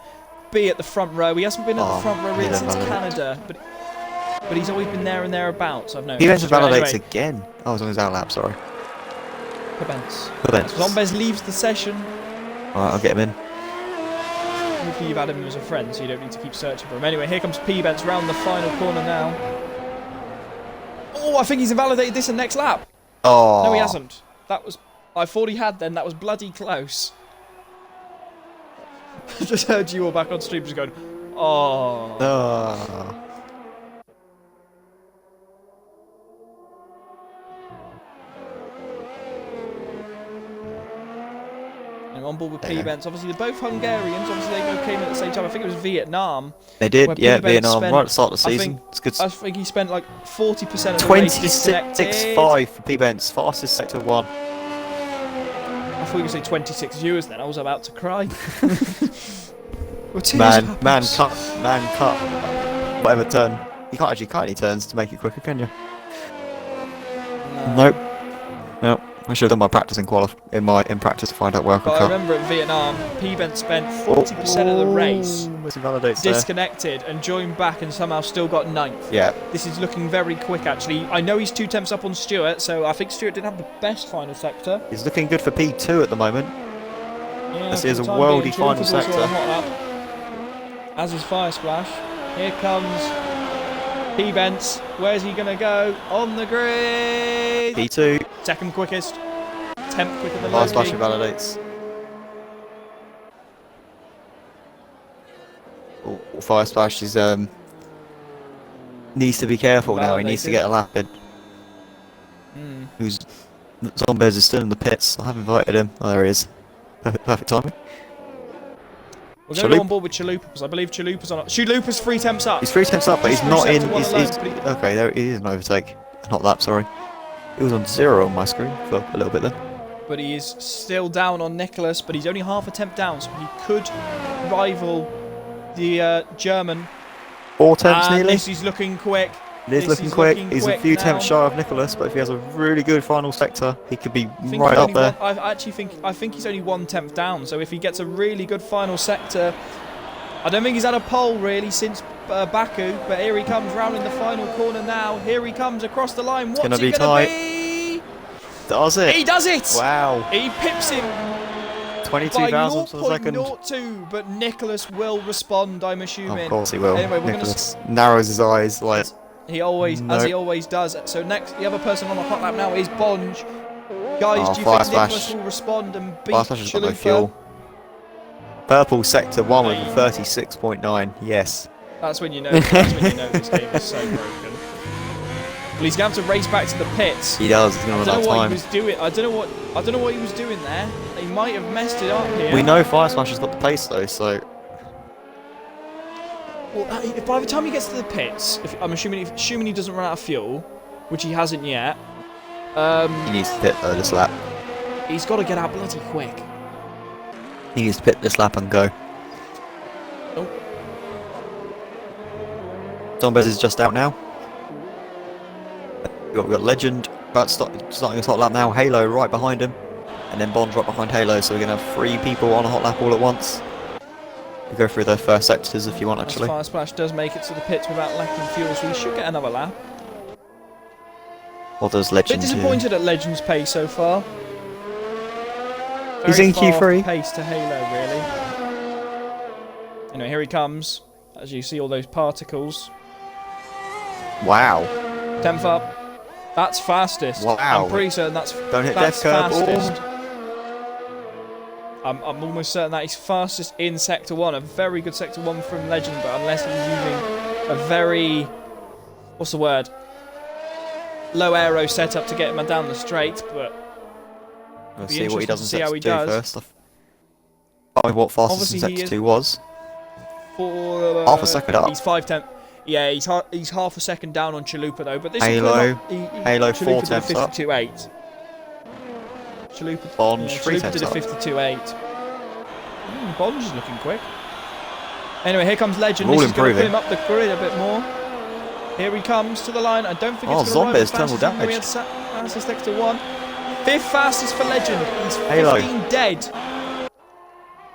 be at the front row. He hasn't been at the front row really since Canada, but but he's always been there and thereabouts. I've noticed. P-Benz validates Anyway, again. Oh, he's on his out lap, sorry. P-Benz. Zombez leaves the session. Alright, I'll get him in. Hopefully you've had him as a friend, so you don't need to keep searching for him. Anyway, here comes P-Benz round the final corner now. Oh, I think he's invalidated this in next lap. Oh. No, he hasn't. That was... I thought he had then. That was bloody close. I just heard you all back on stream just going, oh. Oh. And on board with P-Benz. Obviously, they're both Hungarians. Obviously, they both came in at the same time. I think it was Vietnam. They did, yeah, Vietnam, spent, right at the start of the season. It's good. I think he spent like 40% of the race disconnected. 26.5 for P-Benz, fastest sector 1. I thought you were going to say 26 viewers then. I was about to cry. Man cut. Whatever turn. You can't actually cut any turns to make it quicker, can you? No. Nope. I should have done my practice in practice to find out where I could But cut. I remember at Vietnam, P-Benz spent 40% of the race disconnected and joined back and somehow still got 9th. Yeah. This is looking very quick actually. I know he's 2 tenths up on Stewart, so I think Stewart didn't have the best final sector. He's looking good for P2 at the moment. Yeah, this is a worldy final sector. As is Fire Splash. Here comes P-Benz. Where's he going to go? On the grid! P2. Second quickest. 10th quicker than Fire Splash Loki. invalidates. Fire Splash is needs to be careful now. He needs to get a lap in. Zombez is still in the pits. I have invited him. Oh, there he is. Perfect timing. We're going to go on board with Chalupa because I believe Chalupa's on. Chalupa's 3 temps up. He's 3 temps up, but he's not in. He's Okay, there he is an overtake. Not lap, sorry. He was on 0 on my screen for a little bit then. But he is still down on Nicholas, but he's only half a temp down, so he could rival the German. 4 temps nearly. This is looking quick. It is looking quick. He's a few temps shy of Nicholas, but if he has a really good final sector, he could be right up there. I think he's only 1 temp down, so if he gets a really good final sector, I don't think he's had a pole really since Baku, but here he comes round in the final corner now. Here he comes across the line. What's he going to be? Does it? He does it! Wow. He pips him 22 thousandths of a second. 0.02, but Nicholas will respond, I'm assuming. Of course he will. Anyway, we're Nicholas narrows his eyes like... He always, as he always does. So next, the other person on the hot lap now is Bonge. Guys, do you think Nicholas will respond and beat Chalupa? Fuel. Purple sector 1 with a 36.9. Yes. That's when you know. That's when you know this game is so broken. Well, he's going to have to race back to the pits. He does. He's going to run out of time. What he was doing. I don't know what he was doing there. He might have messed it up here. We know Fire Smash has got the pace though, so. Well, if by the time he gets to the pits, I'm assuming he doesn't run out of fuel, which he hasn't yet. He needs to pit though this lap. He's got to get out bloody quick. He needs to pit this lap and go. Oh. Zombez is just out now. We've got Legend about starting his hot lap now. Halo right behind him, and then Bond's right behind Halo. So we're gonna have 3 people on a hot lap all at once. We go through the first sectors if you want, actually. Fire Splash does make it to the pits without lacking fuel, so he should get another lap. What does Legend Bit disappointed at Legend's pace so far. He's in Q3. Pace to Halo, really. Anyway, here he comes. As you see, all those particles. Wow. 10th up. That's fastest. Wow. I'm pretty certain that's death curve. Fastest. I'm almost certain that he's fastest in Sector 1. A very good Sector 1 from Legend, but unless he's using a very... what's the word? Low aero setup to get him down the straight, but... We'll see what he does in Sector 2 first. What fastest in Sector 2 was. For, half a second up. He's 5 Yeah, he's half a second down on Chalupa though, but this Halo, Halo 4 temps up. 52.8. Bonge, 3 Chalupa did a 52.8. Bonge is looking quick. Anyway, here comes Legend. This is going to put him up the grid a bit more. Here he comes to the line. I don't think it's going to Zombez thermal damage. Fastest Sector 1. 5th fastest for Legend. He's 15 Halo. dead.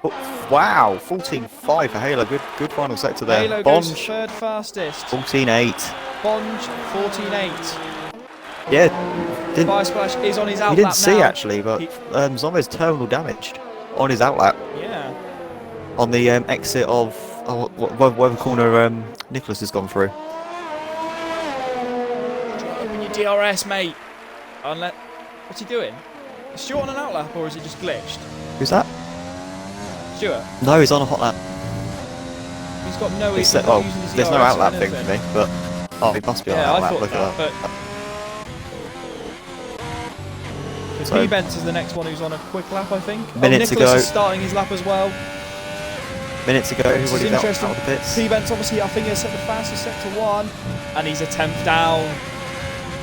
Oh, wow, 14.5 for Halo. Good final sector there. Halo Bonge, goes 3rd fastest. 14.8. Bonge, 14.8. Yeah, didn't, Fire Splash is on his outlap we didn't see now. actually, but Zombo's terminal damaged on his outlap. Yeah. On the exit of whatever corner Nicholas has gone through. Open your DRS, mate. What's he doing? Is Stuart on an outlap or is he just glitched? Who's that? Stuart. No, he's on a hot lap. He's got no. He's He's not using his there's no DRS or outlap thing for anything. me, but he must be on Yeah, an I outlap. thought Look that, at that. but So- P-Bent is the next one who's on a quick lap, I think. Minutes Nicholas ago. is starting his lap as well. Minutes ago, This is everybody's out interesting. of the pits. P-Bent's obviously, I think, he's set the fastest sector 1, and he's a 10th down.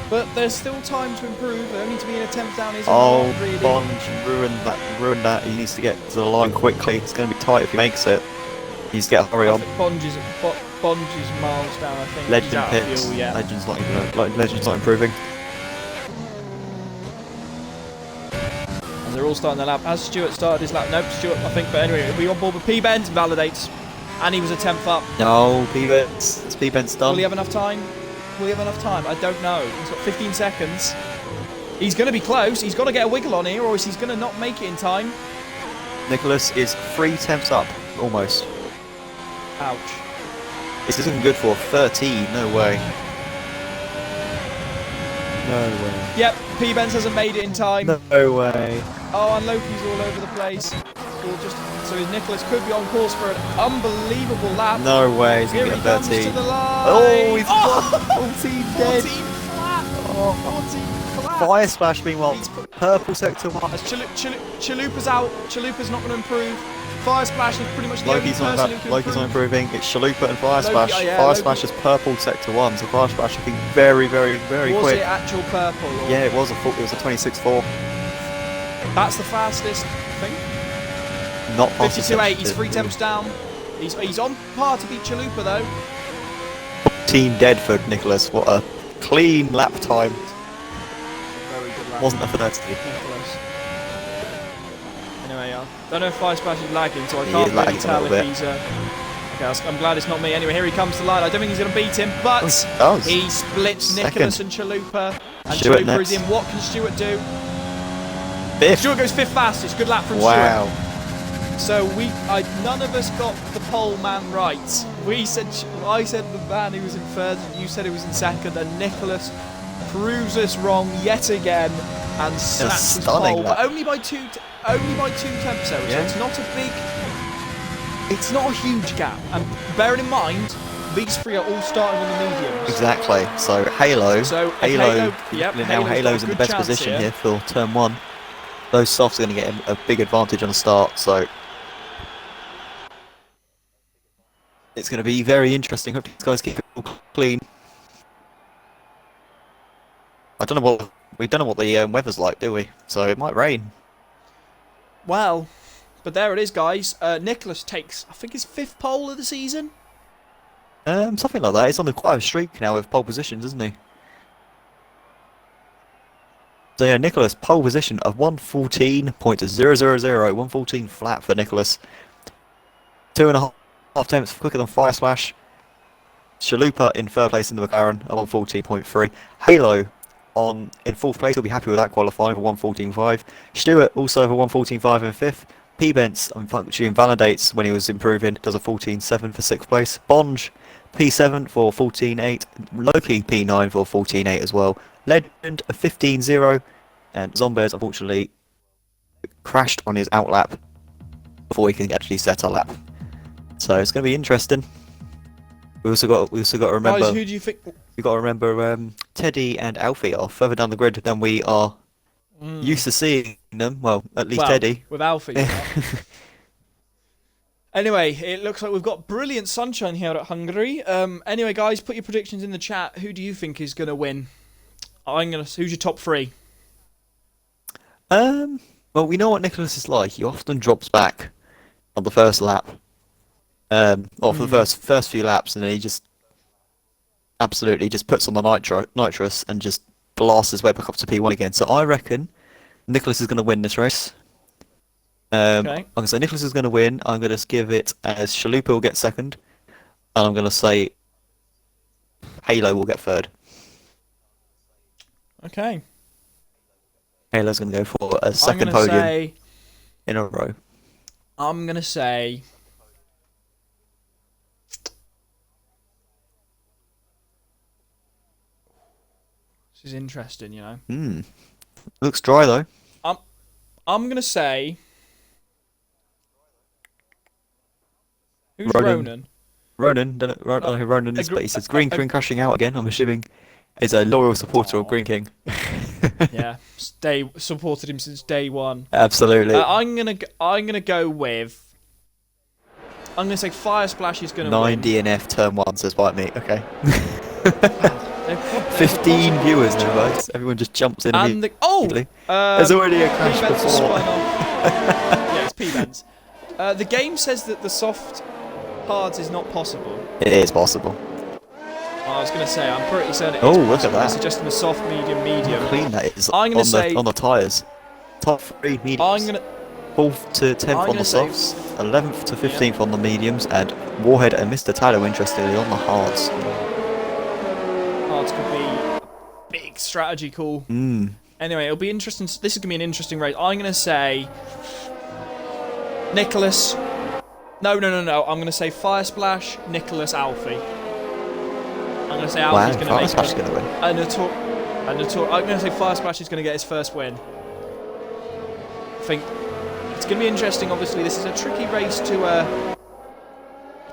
But there's still time to improve. Only to be in a 10th down isn't Oh, really. Bonge ruined that. He needs to get to the line quickly. It's going to be tight if he makes it. He needs to get a hurry I on. think Bonge is miles down, I think. Legend he's out of pits. fuel, yeah. Legend's not improving. And they're all starting their lap. Has Stuart started his lap? Nope, Stuart, I think. But anyway, we on board with P-Bent, validates. And he was a 10th up. No, P-Bent's done. Will he have enough time? Will he have enough time? I don't know. He's got 15 seconds. He's going to be close. He's got to get a wiggle on here, or else he's going to not make it in time. Nicholas is 3 tenths up, almost. Ouch. This isn't good for 13. No way. No way. Yep, P-Benz hasn't made it in time. No way. Oh, and Loki's all over the place. So his Nicholas could be on course for an unbelievable lap. No way. He's Here going he to get comes to 13. the line. Oh, he's oh! 14 dead. 14 flat. Oh. 14 flat. Fire Splash, meanwhile, He's put- purple sector 1. As Chalupa's out. Chalupa's not going to improve. Fire Splash is pretty much the only Loki's person not, who can Loki's not improve. improving. It's Chalupa and Fire Loki- Splash. oh, yeah, Fire Loki- Splash is purple sector 1, so Fire Splash should be very, very, very Was quick. it actual purple? Or? Yeah, it was a 26.4. That's the fastest, I think. Not past 52.8. He's 3 temps down. He's on par to beat Chalupa though. Team dead for Nicholas. What a clean lap time. Very good lap. Wasn't a 30. Nicholas. Anyway, I don't know if Fire Splash is lagging, so I He can't is really lagging a tell little if bit. he's. Okay, I'm glad it's not me. Anyway, here he comes to the line. I don't think he's going to beat him, but does. he splits Second. Nicholas and Chalupa. And Stuart Chalupa is next. in. What can Stuart do? 5th. Stuart goes 5th fastest. Good lap from Wow. Stuart. So none of us got the pole man right. I said the man who was in 3rd, you said he was in 2nd, and Nicholas proves us wrong yet again and snatches stunning pole, lap. but only by two temps though. Yeah. So it's not a huge gap. And bearing in mind, these 3 are all starting on the mediums. Exactly. So Halo. So Halo. yep, Now Halo's Halo's got in a the best good chance position here for turn 1. Those softs are going to get a big advantage on the start, so it's going to be very interesting. Hope these guys keep it all clean. We don't know what the weather's like, do we? So it might rain. Well, but there it is, guys. Nicholas takes, I think, his 5th pole of the season. Something like that. He's on quite a streak now with pole positions, isn't he? So yeah, Nicholas, pole position of 114.000, 114 flat for Nicholas. 2.5 tenths quicker than Fire Splash. Chalupa in 3rd place in the McLaren at 114.3. Halo in 4th place, will be happy with that qualifying for 114.5. Stuart also for 114.5 in 5th. P-Bents, unfortunately invalidates when he was improving, does a 14.7 for 6th place. Bonge, P7 for 14.8. Loki, P9 for 14.8 as well. Legend, a 15.0. And Zombies, unfortunately, crashed on his outlap before he can actually set a lap. So it's going to be interesting. We also got to remember. Guys, who do you think? We got to remember Teddy and Alfie are further down the grid than we are used to seeing them. Well, at least Teddy. With Alfie. you know. Anyway, it looks like we've got brilliant sunshine here at Hungary. Anyway, guys, put your predictions in the chat. Who do you think is going to win? Who's your top 3? Well, we know what Nicholas is like. He often drops back on the first lap, or for the first few laps, and then he just absolutely just puts on the nitrous and just blasts his way back up to P1 again. So I reckon Nicholas is going to win this race. I'm going to say Nicholas is going to win. I'm going to give it as Chalupa will get 2nd, and I'm going to say Halo will get third. Okay. Halo's going to go for a I'm second gonna podium say. in a row. I'm gonna say. This is interesting, you know. Looks dry though. I'm gonna say. Who's Ronan. Ronan? Don't know who Ronan is, but he says Green a- King crashing out again. I'm assuming is a loyal supporter of Aw. Green King. Yeah, supported him since day one. Absolutely. I'm gonna go with. I'm gonna say Fire Splash is gonna 9 win. DNF turn 1 says bite me. Okay. They've got 15 viewers now, guys. Everyone just jumps in And immediately. There's already a crash P-Vents are before. spun off. Yeah, it's P-Vents. The game says that the soft hards is not possible. It is possible. I was going to say, I'm pretty certain it is Oh, look at possible. that. They're suggesting the soft, medium. How clean that is I'm gonna on say- the tyres. Top 3 mediums. I'm going to... 4th to 10th on the gonna say- softs, 11th to 15th on the mediums, and Warhead and Mr. Tyler, interestingly, on the hards. Hards could be a big strategy call. Anyway, it'll be interesting. This is going to be an interesting race. I'm going to say... Nicholas... No. I'm going to say Fire Splash, Nicholas, Alfie. I'm going to say Alfie's going to Fire make Splash is going to win. I'm going to say Fire Splash is going to get his first win. I think it's going to be interesting. Obviously, this is a tricky race to a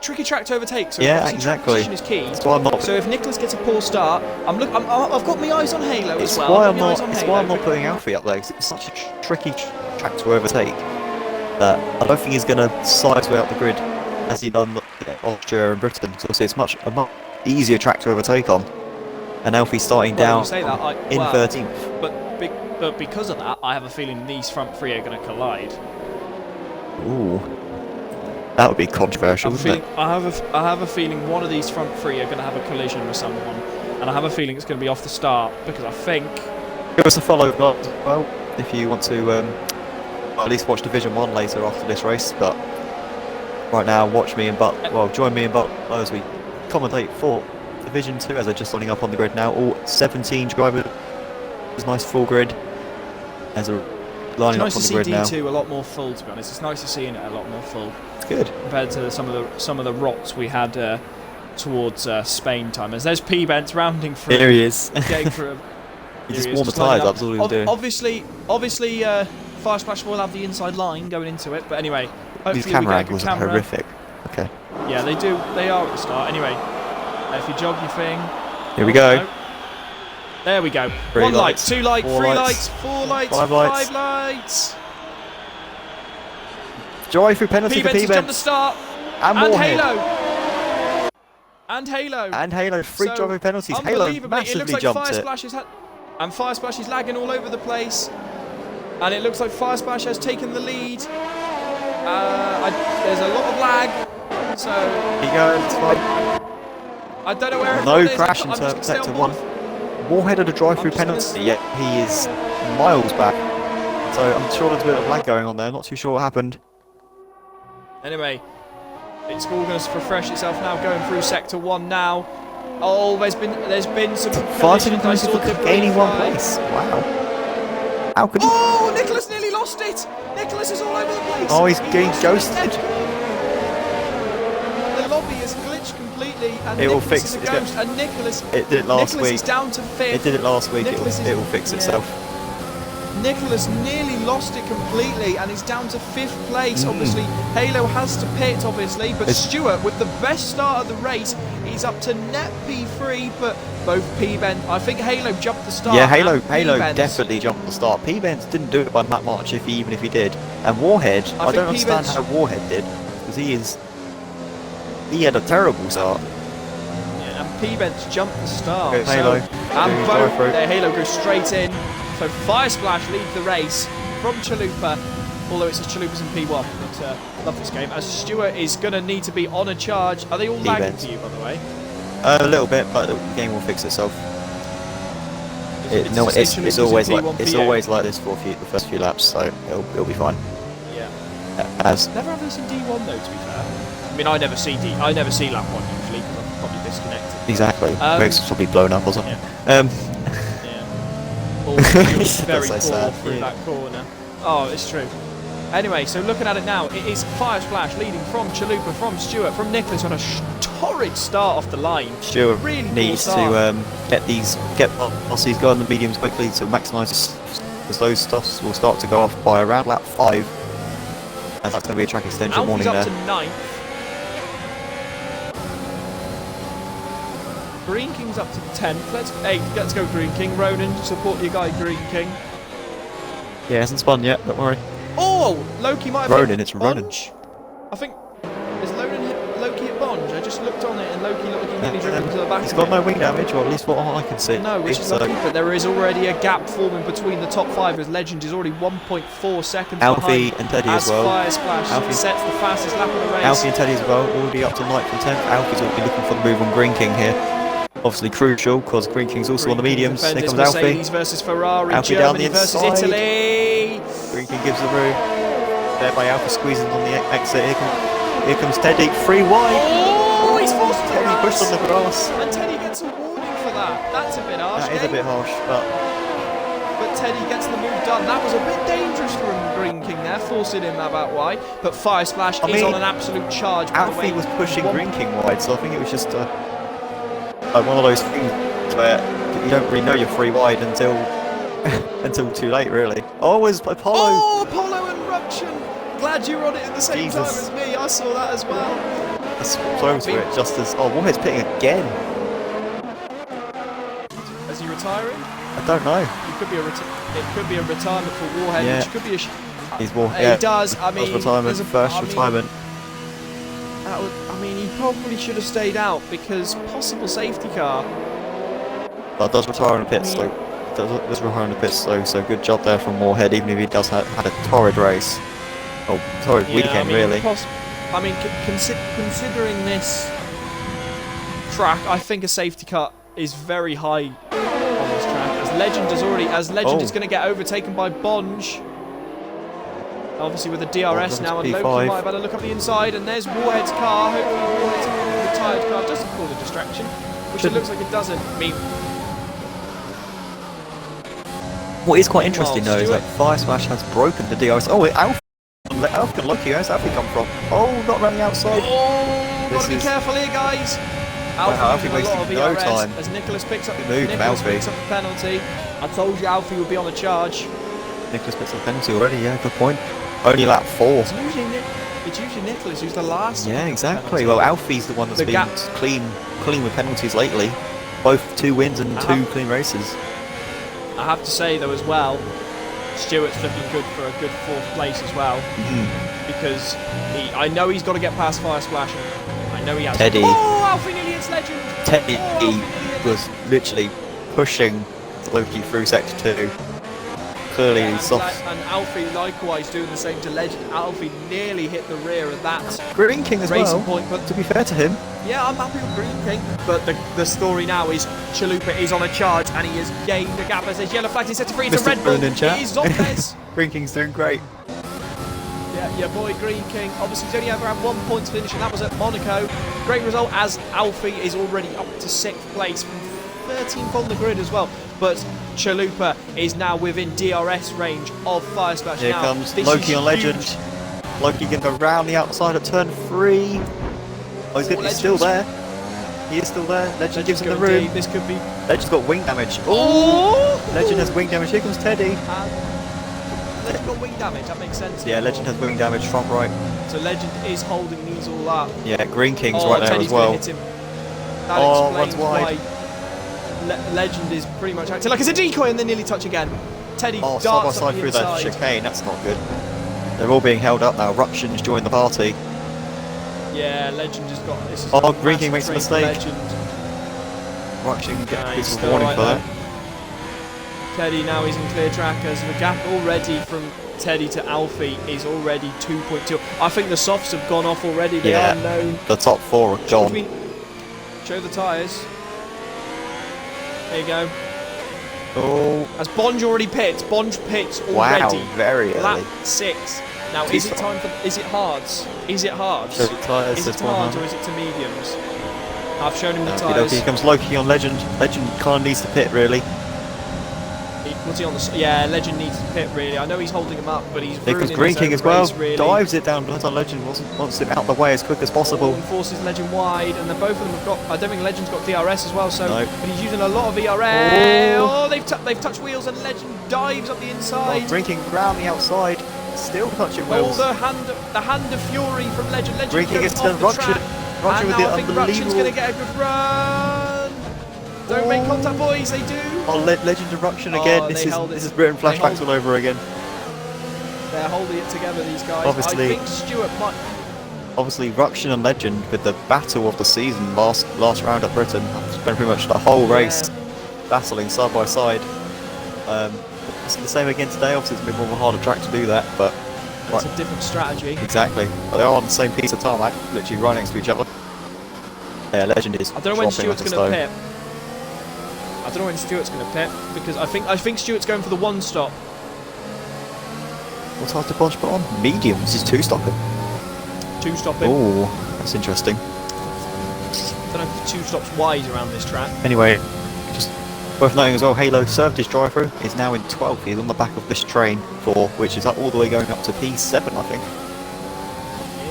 tricky track to overtake. So Yeah, obviously track exactly. position is key. That's why I'm not. So if Nicholas gets a poor start, I've got my eyes on Halo It's as well. why I've I'm got my eyes not. on It's Halo, why I'm not but- putting Alfie up there. 'Cause it's such a tricky track to overtake that I don't think he's going to sideway up the grid as he done at Austria and Britain. So obviously it's a much easier track to overtake on. And Alfie's starting Well, down you say that, in well, 13th. But because of that, I have a feeling these front three are going to collide. Ooh, that would be controversial, wouldn't it? I have a feeling one of these front three are going to have a collision with someone, and I have a feeling it's going to be off the start because I think. Give us a follow as well if you want to at least watch Division 1 later after this race, but right now join me and Buck as we commentate for Division 2 as they're just lining up on the grid now. All 17 drivers, nice full grid as they're lining It's nice up on to the see grid now. D2 a lot more full, to be honest. It's nice to see it a lot more full It's good. compared to some of the rots we had towards Spain time. As there's P-Bent rounding through. Here he is. Getting through. He Here just he is, warmed the just lining tyres up, that's all he was doing. Obviously, Fire Splash will have the inside line going into it, but anyway, hopefully These we camera get a good angles are camera. horrific. Okay, Yeah, they do. They are at the start. Anyway, if you jog your thing. here we go. No. There we go. 3 1 light, lights, 2 light, 4 3 lights, lights, 4 lights, 5 lights. 5 lights. Drive through penalty for P-Vents has jumped the P-Vents. start. And And Warhead. Halo. And Halo. And Halo, free So, driving penalties. Halo unbelievably, it massively looks like jumped Fire it. Splash is and Fire Splash is lagging all over the place. And it looks like Fire Splash has taken the lead. There's a lot of lag. So Here you go, it's fine. I don't know where No everyone is. crash I'm into just gonna stay sector on 1. board. Warhead had a drive-through I'm just gonna penalty, yet he is miles back. So I'm sure there's a bit of lag going on there. Not too sure what happened. Anyway, it's all going to refresh itself now, going through sector 1 now. Oh, there's been some Fighting collisions. I saw for gaining debris 1 fly. place. Wow. How could he? Oh, Nicholas nearly lost it. Nicholas is all over the place. Oh, he's He getting lost ghosted. it. The lobby is glitched completely, and It will Nicholas fix is a it. ghost. And Nicholas, It did it last Nicholas week. is down to 5th. It did it last week. Nicholas is- It will fix yeah. itself. Nicholas nearly lost it completely and is down to 5th place. Obviously, Halo has to pit, obviously, but It's- Stewart, with the best start of the race, he's up to net P3, but both P-Bent, I think Halo jumped the start. Yeah, Halo and P-Bent- definitely jumped the start. P-Benz didn't do it by that much, even if he did. And Warhead, I think don't understand P-Benz- how Warhead did, because he had a terrible start. Yeah, and P-Bent's jumped the start. Okay, so- Halo, and doing both, drive-through. their Halo goes straight in. So Fire Splash leads the race from Chalupa, although it's Chalupa's in P1. But love this game. As Stewart is going to need to be on a charge. Are they all lagging P-Benz. for you, by the way? A little bit, but the game will fix itself. It's Chalupa's in always P1 like for it's you. always like this for the first few laps, so it'll be fine. Yeah. As Never have this in D1 though, to be fair. I mean, I never see lap 1 usually, because probably disconnected. Exactly. Brakes was probably blown up or something. Yeah. Or That's very so poor sad. through that corner. Oh, it's true. Anyway, so looking at it now, it is Fire Splash leading from Chalupa, from Stewart, from Nicholas on a torrid start off the line. Stewart really needs to get past these guys on the mediums quickly to maximise, because those stuffs will start to go off by around lap 5. And that's going to be a track extension warning Alfie's there. up to 9th. Green King's up to 10th. Let's go Green King. Ronan, support your guy Green King. Yeah, it hasn't spun yet, don't worry. Oh! Loki might have Ronan, hit it's Ronan. Bonge. I think... Is Loki hit Bonge? I just looked on it and Loki looked like he nearly driven to the back. He's got no wing damage, or at least what I can see. No, which is lucky, but there is already a gap forming between the top 5 as Legend is already 1.4 seconds Alfie behind. and Teddy as well. Fire Splash Alfie sets the fastest lap of the race. Alfie and Teddy as well, already up to 9th and 10th. Alfie's already looking for the move on Green King here. Obviously crucial, because Green King's also on the mediums. Here comes Alfie. Mercedes versus Ferrari, Alfie down Germany the versus inside. Italy. Green King gives the room. Thereby Alfie squeezing on the exit. Here comes Teddy, free wide. Oh, he's forced to Teddy pushed on the grass. And Teddy gets a warning for that. That's a bit harsh. That is a bit harsh, but Teddy gets the move done. That was a bit dangerous for him, Green King there, forcing him about wide. But Fire Splash is on an absolute charge. Alfie was pushing Green King wide, so I think it was just one of those things where you don't really know you're free wide until until too late, really. Oh, it was Apollo. Oh, Apollo and Ruption. Glad you were on it at the same time as me. I saw that as well. That's close to it, just as... Oh, Warhead's pitting again. Is he retiring? I don't know. It could be a retirement for Warhead, Yeah. which could be a... He's yeah. He does, I mean... retirement, retirement. I mean, he probably should have stayed out because possible safety car. But does retire on the pit slope. Does retire on the pit slope, so good job there from Warhead, even if he does had a torrid race. Oh, torrid weekend, really. Considering this track, I think a safety car is very high on this track. As Legend is going to get overtaken by Bonge. Obviously with the DRS now, and P5. Loki might have had a look up the inside, and there's Warhead's car. Hopefully Warhead's retired car doesn't cause a distraction, which it looks like it doesn't. I mean, what is quite interesting though is that Fire Splash has broken the DRS. Oh, Alfie and Loki, where's Alfie come from? Oh, not running outside. oh, gotta be careful here, guys. Alfie wasting a lot of no ERS time. as Nicholas picks up Good move, Alfie. picks up the penalty. I told you Alfie would be on the charge. Nicholas picks up a penalty already, yeah, good point. Only lap 4. It's usually Nicholas who's the last. Yeah, exactly. Well, Alfie's the one that's been clean with penalties lately. Both 2 wins and 2 clean races. I have to say though as well, Stewart's looking good for a good 4th place as well. Because I know he's got to get past Fire Splash. I know he has. Teddy. Oh, Alfie nearly hits Legend. Teddy was literally pushing Loki through sector 2. Clearly soft. And Alfie likewise doing the same to Legend. Alfie nearly hit the rear of that Green King as racing well. point, but To be fair to him, yeah, I'm happy with Green King. But the story now is Chalupa is on a charge and he has gained a gap as there's yellow flags. He's set to free. It's a Mr. Red Bull. Brunin chat. It is Zopez. Green King's doing great. Yeah, your boy Green King. Obviously, he's only ever had 1 point to finish, and that was at Monaco. Great result as Alfie is already up to 6th place from 13th on the grid as well. But Chalupa is now within DRS range of Fire Splash. Here comes Loki on Legend. Loki going to go round the outside at turn 3. Oh, he's still there. He is still there. Legend gives him the room. This could be. Legend's got wing damage. Oh! Legend has wing damage. Here comes Teddy. Legend got wing damage. That makes sense. Yeah, Legend has wing damage front right. So Legend is holding these all up. Yeah, Green King's right there Teddy's as well. Hit him. That explains wide. why Legend is pretty much acting like it's a decoy, and they nearly touch again. Teddy Side by darts side up the through that inside. chicane. That's not good. They're all being held up now. Ruption's joined the party. Yeah, Legend has got this. Is Oh, Green King makes a mistake. Legend. Ruption gets He's a still warning right for there. that. Teddy now is in clear track as the gap already from Teddy to Alfie is already 2.2. I think the softs have gone off already. They are known. The top 4 are gone. Show the tyres. There you go. Oh, As Bonge already pits. Bonge pits already. wow, very early. Lap 6. Now, is it time for? Is it hards? Is it hards? Show the tyres, Is it says to hards Mohan. or is it to mediums? I've shown him the Okay, tyres. here comes Loki on Legend. Legend kind of needs to pit, really. What's he on the? Yeah, Legend needs to pit really. I know he's holding him up, but he's Here comes ruining Green his King own as well. race, really. Dives it down. Blood on Legend wants it out of the way as quick as possible. And forces Legend wide, and both of them have got. I don't think Legend's got DRS as well, so. No. But he's using a lot of ERA. Oh, they've touched wheels, and Legend dives up the inside. Oh, Green King round the outside, still touching Oh, wheels. the hand of fury from Legend. Legend Green King goes is off the Ruction. track. Ruction And with now the I think Ruction's going to unbelievable. get a good run. Don't make contact, boys. They do. Oh, Legend of Ruction again. Oh, This they held is it. written They flashbacks hold- all over again. They're holding it together, these guys. Obviously. I think Stewart might. Obviously, Ruction and Legend with the battle of the season last round at Britain. Spent pretty much the whole race battling side by side. It's the same again today. Obviously, it's a bit more of a harder track to do that, but It's a different strategy. exactly. But they are on the same piece of tarmac, literally right next to each other. Yeah, Legend is. I don't know when dropping Stewart's like a going to stone. pit. I don't know when Stewart's going to pit because I think Stewart's going for the one stop. What's hard to punch put on? Mediums is two stopping. Two stopping. Oh, that's interesting. I don't know if two stops wide around this track. Anyway, just worth noting as well, Halo served his drive-through, is now in 12th. He's on the back of this train which is all the way going up to P7, I think.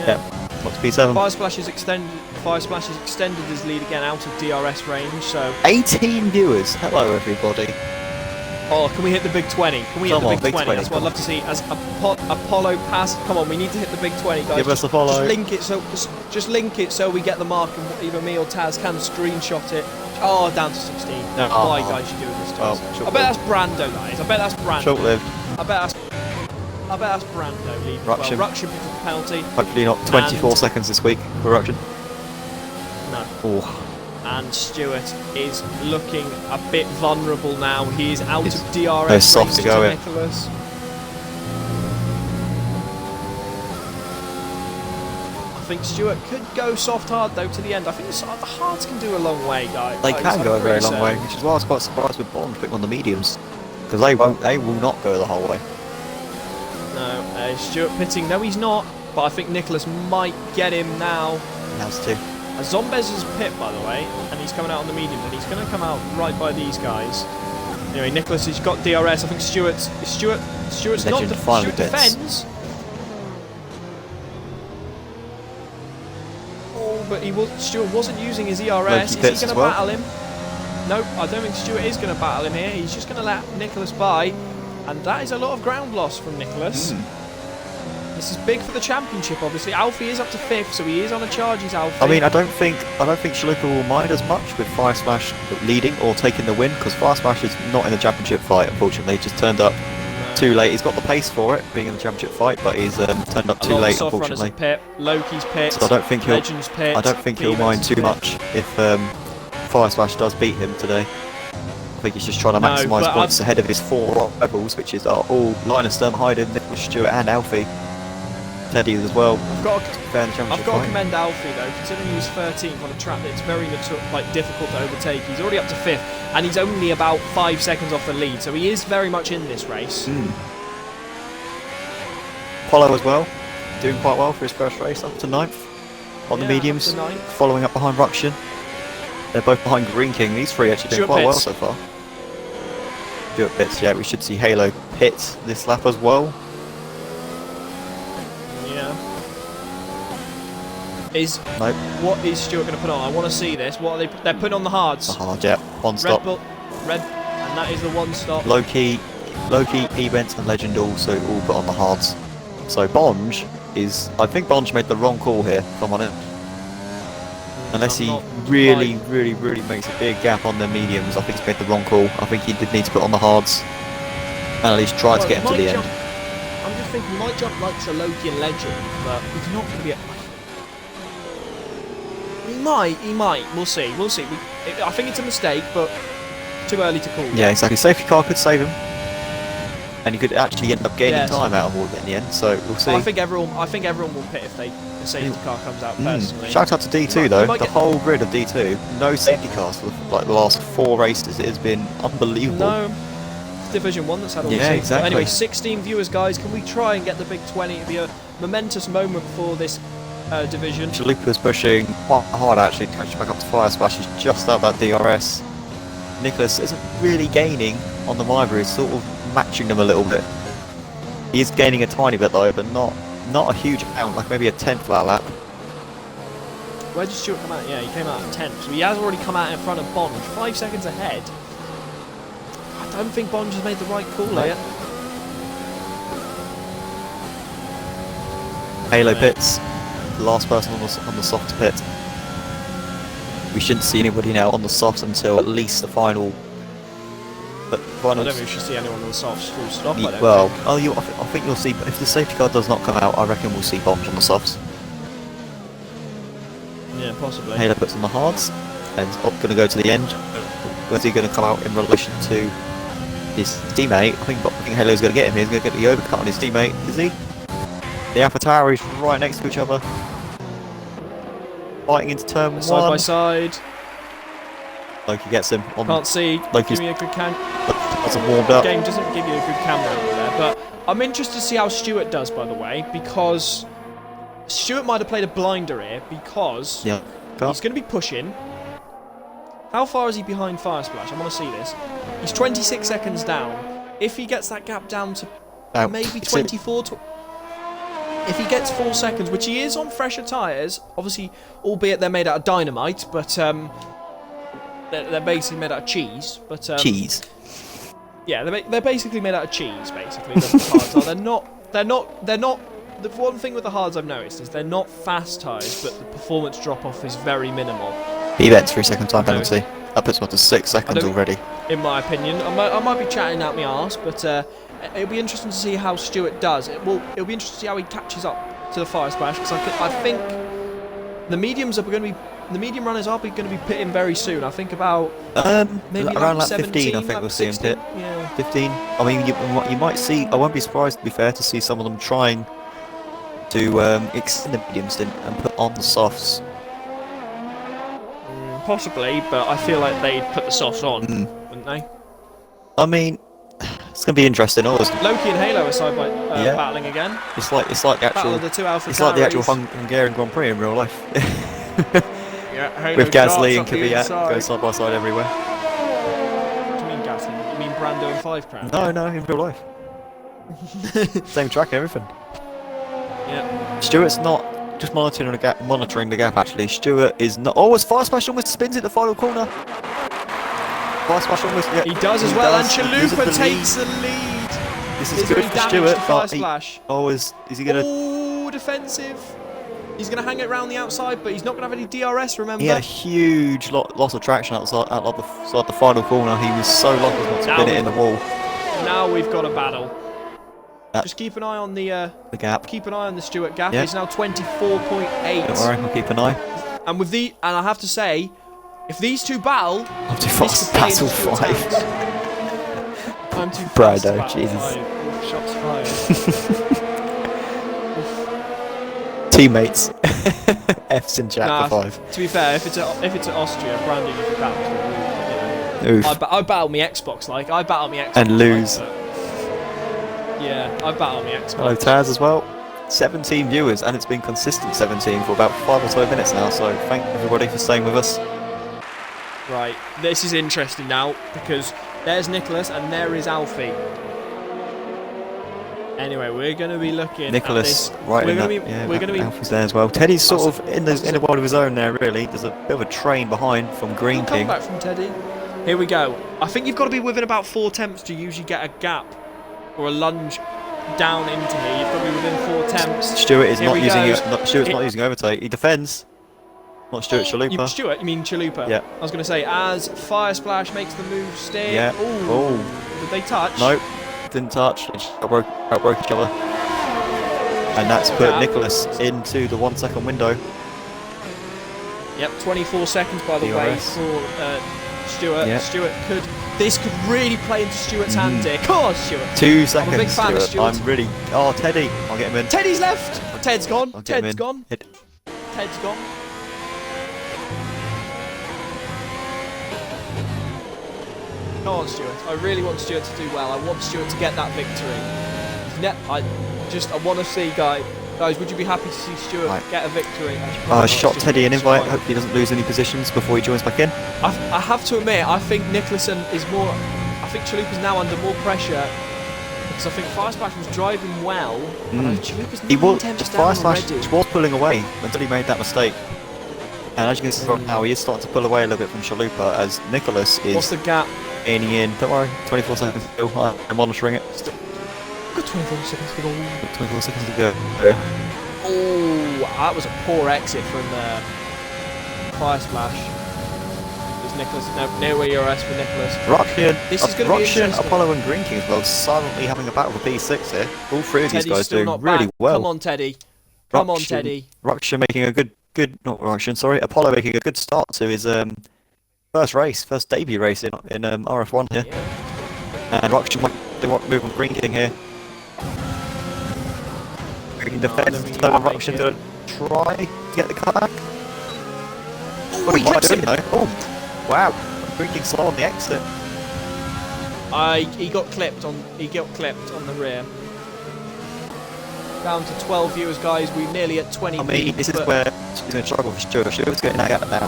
Yeah, up to P7. Fire Splash has extended his lead again out of DRS range. So 18 viewers. Hello, everybody. oh, can we hit the big 20? Can we hit Come the on, big big 20? 20, That's what I'd come love to see as Apollo pass. Come on, we need to hit the big 20, guys. Give us a follow. Just link it so we get the mark and either me or Taz can screenshot it. Oh, down to 16. No. Why, guys, you doing this to us? Oh, I bet that's Brando, that is. I bet that's Brando. Short-lived. I bet that's Brando leaving. Ruction. Well, Ruction picked up the penalty. Hopefully not 24 seconds this week for Ruction. No. Oh, And Stewart is looking a bit vulnerable now. He is out It's of DRS very soft range to go in. Nicholas. I think Stewart could go soft hard though to the end. I think the hards can do a long way, guys. they can go a very long way, which is why I was quite surprised with Bond putting on the mediums. Because they will not go the whole way. No, Stewart pitting. No, he's not. But I think Nicholas might get him now. Has to. Zombez is pit, by the way, and he's coming out on the mediums, and he's going to come out right by these guys. Anyway, Nicholas has got DRS. I think Stewart's not. Legend finally Stewart bits. defends. Oh, but Stewart wasn't using his ERS. Loki Is he pits going as to well. battle him? Nope, I don't think Stewart is going to battle him here. He's just going to let Nicholas by, and that is a lot of ground loss from Nicholas. This is big for the championship, obviously. Alfie is up to 5th, so he is on a charge. He's Alfie. I mean, I don't think Shaluka will mind as much with Fire Smash leading or taking the win, because Fire Smash is not in the championship fight, unfortunately. He just turned up too late. He's got the pace for it, being in the championship fight, but he's turned up too late, soft runners unfortunately. are pit. Loki's pit. So I don't think he'll. Legend's pit. I don't think he'll mind too much if Fire Smash does beat him today. I think he's just trying to No, maximise but points ahead of his 4 rivals, which is all Linus Sturmheiden, Nicholas Stewart, and Alfie. Teddy as well. I've got to Championship commend fight. Alfie though, considering he was 13th on a track that's very difficult to overtake. He's already up to 5th, and he's only about 5 seconds off the lead, so he is very much in this race. Apollo as well, doing quite well for his first race, up to 9th on the Yeah, mediums, up to 9th. following up behind Ruction. They're both behind Green King. These three actually doing Stewart quite well pits. so far. Stewart pits, yeah, we should see Halo pit this lap as well. Yeah. Nope. What is Stewart going to put on? I want to see this. What are they? They're putting on the hards. The hard, yeah, one Red stop. Bull, and that is the one stop. Loki, Event and Legend also all put on the hards. So Bonge is, I think Bonge made the wrong call here, if I'm honest. Unless I'm he not really quite- makes a big gap on the mediums, I think he's made the wrong call. I think he did need to put on the hards. And at least try to get him to the end. I'm just thinking he might jump like to Loki and Legend, but he's not going to be. He might. We'll see. I think it's a mistake, but too early to call. Yeah, exactly. Safety car could save him. And he could actually end up gaining Yes. time out of all of it in the end, so we'll see. I think everyone will pit if the safety car comes out personally. Shout out to D2 You though, might the get- whole grid of D2, no safety cars for like the last 4 races. It has been unbelievable. No, it's Division 1 that's had all the Yeah, safety. exactly. Anyway, 16 viewers, guys. Can we try and get the big 20? It'd be a momentous moment for this division. Chalupa's pushing quite hard actually to catch back up to Fire Splash. He's just out that DRS. Nicholas isn't really gaining on the Miver, he's sort of matching them a little bit. He is gaining a tiny bit though, but not a huge amount, like maybe a tenth of that lap. Where did Stewart come out? Yeah, he came out at 10th, so he has already come out in front of Bonge, 5 seconds ahead. I don't think Bonge has made the right call here. Halo pits, last person on the soft pit. We shouldn't see anybody now on the soft until at least the final. But I don't think we should see anyone on the softs full stop. I think you'll see, if the safety car does not come out, I reckon we'll see Bonge on the softs. Yeah, possibly. Halo puts on the hards, and going to go to the end. Where's he going to come out in relation to his teammate? I think Halo's going to get him. He's going to get the overcut on his teammate, is he? The AlphaTauri's right next to each other, fighting into turn 1. Side by side. Loki gets him. Can't see. Loki's give me a good camera. Hasn't warmed up. The game doesn't give you a good camera over there, but I'm interested to see how Stewart does, by the way, because Stewart might have played a blinder here because he's going to be pushing. How far is he behind Fire Splash? I want to see this. He's 26 seconds down. If he gets that gap down to maybe 24... If he gets 4 seconds, which he is on fresher tyres, obviously, albeit they're made out of dynamite, but they're basically made out of cheese. But cheese. Yeah, they're basically made out of cheese. Basically, the hards are. They're not. The one thing with the hards I've noticed is they're not fast tyres, but the performance drop off is very minimal. Events 3 second time penalty. That puts him up to 6 seconds already. In my opinion, I might be chatting out my arse, but it'll be interesting to see how Stewart does. It'll be interesting to see how he catches up to the Fire Splash, because I think the medium runners are going to be pitting very soon. I think about maybe around like 15. I think we'll see him pit. Yeah. 15. I mean, you might see. I won't be surprised, to be fair, to see some of them trying to extend the medium stint and put on the softs. Possibly, but I feel like they'd put the softs on, wouldn't they? I mean, it's going to be interesting. Loki and Halo are side by battling again. It's like the actual. The two Alpha it's like the actual Hungarian Grand Prix in real life. Yeah, Halo with Gasly and Kvyat go side by side everywhere. What do you mean Gasly? You mean Brando and 5 Crown? No, in real life. Same track, everything. Yeah. Stewart's not just monitoring the gap. Actually, Stewart is not. Oh, as Fire Splash almost spins it the final corner. Fire Splash almost. Yeah, he does as well, and Chalupa takes the lead. This is good for Stewart, but is he gonna? Oh, defensive. He's gonna hang it around the outside, but he's not gonna have any DRS. Remember? He had a huge loss of traction outside the final corner. He was so lucky not to spin it in the wall. Now we've got a battle. Just keep an eye on the gap. Keep an eye on the Stewart gap. It's now 24.8. Don't worry, I'll keep an eye. And I have to say, if these two battle, I'm too fast. Battle 5. I'm too fast. Brado, Jesus. Shots fired. Teammates. F's in chat for 5. To be fair, if it's at Austria, Brandon you can battle. You know. I battle my Xbox and lose. Yeah, I battle my Xbox. Hello Taz as well. 17 viewers, and it's been consistent 17 for about 5 or so minutes now, so thank everybody for staying with us. Right, this is interesting now, because there's Nicholas and there is Alfie. Anyway, we're going to be looking Nicholas, at this. right, Alfie's there as well. Teddy's sort of in a world of his own there, really. There's a bit of a train behind from Green King. Come back from Teddy. Here we go. I think you've got to be within about 4 attempts to usually get a gap or a lunge down into here. You've got to be within 4 attempts. Stuart's not using overtake. He defends. Not Stuart, Chalupa. You mean Chalupa? Yeah. I was going to say, as Fire Splash makes the move stick. Yeah. Ooh. Did they touch? Nope. Didn't touch. They just outbroke each other. And that's put Nicholas into the 1 second window. Yep, 24 seconds by the way for Stewart. Yep. This could really play into Stewart's hand here. Come on, Stewart. 2 seconds. I'm a big fan of Stewart. I'm really. Oh, Teddy. I'll get him in. Teddy's left. Ted's gone. Ted's gone. Ted's gone. Come on, Stewart. I really want Stewart to do well. I want Stewart to get that victory. I want to see, guy. Guys, would you be happy to see Stuart get a victory? Shot Teddy an invite. Hope he doesn't lose any positions before he joins back in. I have to admit, I think Nicholson is more. I think Chalupa's now under more pressure because I think Firesplash was driving well. Chalupa's He was. 9 tenths down already. Firesplash was pulling away until he made that mistake. And as you can see from now, he is starting to pull away a little bit from Chalupa as Nicholas is. What's the gap? Gaining in. Don't worry, 24 seconds to go. I'm monitoring it. Got 24 seconds to go. 24 seconds to go. Oh, that was a poor exit from Firesplash. There's Nicholas. No way you're S for Nicholas. This is going to be interesting. Apollo and Green King as well, silently having a battle for P6 here. All three of these Teddy's guys still doing not really back. well. Come on, Teddy. Come on, Teddy. Ruction making a Apollo making a good start to his first debut race in RF1 here. Yeah. And Ruction might move on Green King here. Green defense, Ruction going to try to get the cutback. Oh, he clips him! Oh, wow. Green King slow on the exit. He got clipped on the rear. Down to 12 viewers, guys. We're nearly at 20. I mean, this is where he's going to struggle for Stuart. Stuart's getting that gap now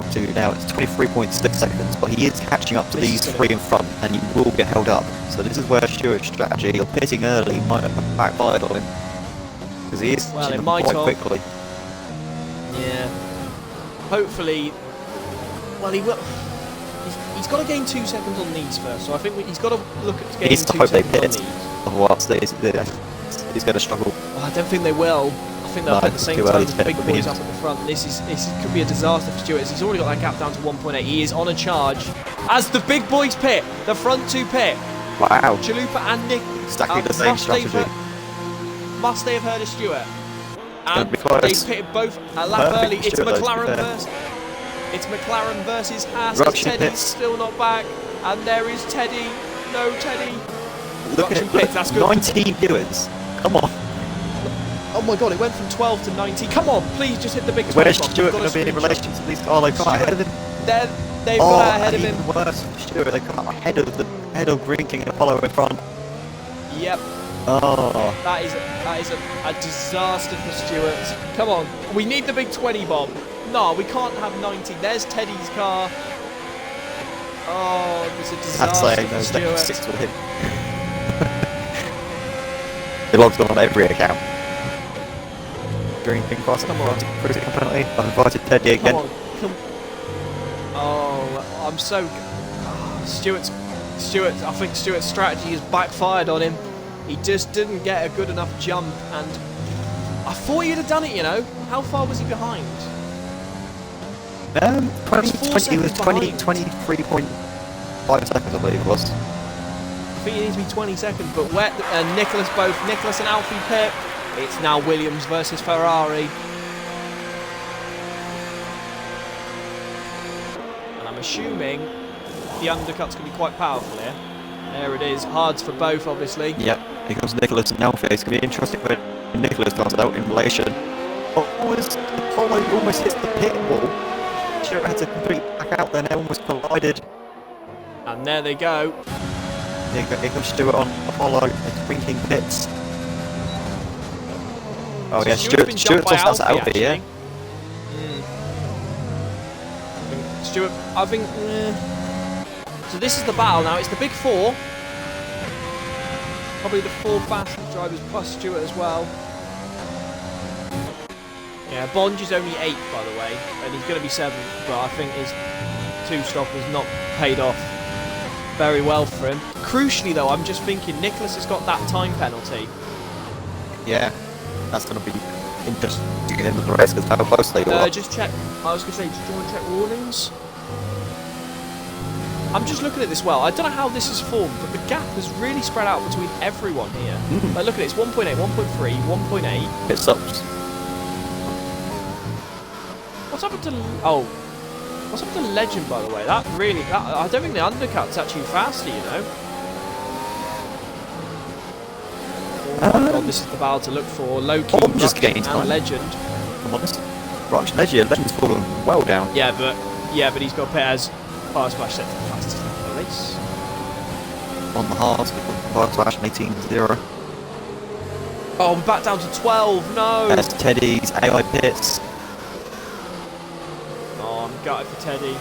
it's 23.6 seconds, but he is catching up to these three in front, and he will get held up. So this is where Stuart's strategy of pitting early might have backfired on him, because he is quite quickly. Yeah. Hopefully, well, he will. He's got to gain 2 seconds on these first, so I think he's got to look at gaining 2 seconds on these. Otherwise, he's going to struggle. I don't think they will. I think they'll put the same time as the big boys up at the front. This could be a disaster for Stuart. He's already got that gap down to 1.8. He is on a charge as the big boys pit. The front two pit. Wow. Chalupa and Nick. Exactly the same strategy. Must they have heard of Stuart? And they pitted both a lap early. It's McLaren versus Haas. Teddy's still not back. And there is Teddy. No Teddy. Look at it. That's good. 19 viewers. Come on. Oh my god, it went from 12 to 19. Come on, please just hit the big 20. Where's Stuart going to be in relation to these? Oh, they've got ahead of him. They've got ahead of him. Even worse for Stuart. They've got ahead of Green King and Apollo in front. Yep. Oh. That is a disaster for Stuart. Come on, we need the big 20 bomb. No, we can't have 90. There's Teddy's car. Oh, it's a disaster for Stuart. 6 will hit. It logs on every account. Green King cross. Come on. Penalty. I've invited Teddy again. Oh, I'm so. Stuart. I think Stuart's strategy has backfired on him. He just didn't get a good enough jump, and I thought he'd have done it. You know, how far was he behind? 20 was 23.5 seconds, I believe it was. I think it needs to be 20 seconds, but Nicholas and Alfie pit. It's now Williams versus Ferrari. And I'm assuming the undercut's going to be quite powerful here. There it is. Hards for both, obviously. Yep. Here comes Nicholas and Alfie. It's going to be interesting when Nicholas comes out in relation. Apollo almost hits the pit wall. Stuart had to completely back out then. They almost collided. And there they go. Here comes Stuart on Apollo. It's Green King pits. Oh yeah, Stuart's lost that to Alfie, yeah. Stuart, I think. So this is the battle now. It's the big four. Probably the 4 fastest drivers plus Stuart as well. Yeah, Bonge is only 8th, by the way, and he's going to be 7th, but I think his 2-stop has not paid off very well for him. Crucially, though, I'm just thinking Nicholas has got that time penalty. Yeah, that's going to be interesting to get into the race because how close they are. Just check. I was going to say, do you want to check warnings? I'm just looking at this well. I don't know how this is formed, but the gap has really spread out between everyone here. Like, look at it, it's 1.8, 1.3, 1.8. Pit stops. What's happened to... Oh. What's happened to Legend, by the way? That really... I don't think the undercut's actually faster, you know? Oh my god, this is the battle to look for. Low-key, and Legend. I'm honest. Legend's fallen well down. Yeah, but he's got pairs. Power Splash set to the fastest lap of the race. On the hard, Power Splash 18-0. Oh, we're back down to 12. No. That's Teddy's AI pits. Oh, I'm gutted for Teddy.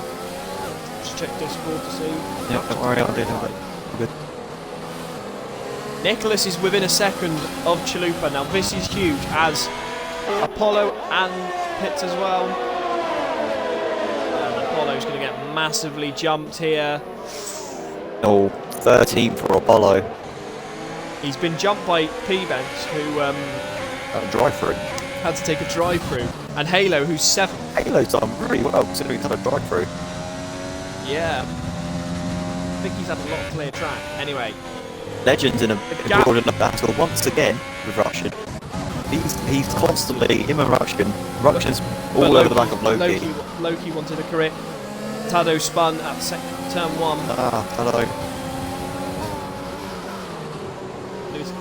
Just check Discord to see. Yep, don't worry, I'll do it. Good. Nicholas is within a second of Chalupa. Now this is huge as Apollo and Pitts as well. And Apollo's going to get massively jumped here. Oh, 13 for Apollo. He's been jumped by P-Vents, who Drive-through. had to take a drive-through. And Halo, who's 7th. Halo's done really well considering he's had a drive-through. Yeah. I think he's had a lot of clear track. Anyway. Legend's in a gap. important battle once again with Russian. He's constantly in a Russian. Russian's all over the back of Loki. Loki wanted a crit. Tado spun at turn 1. Ah, hello.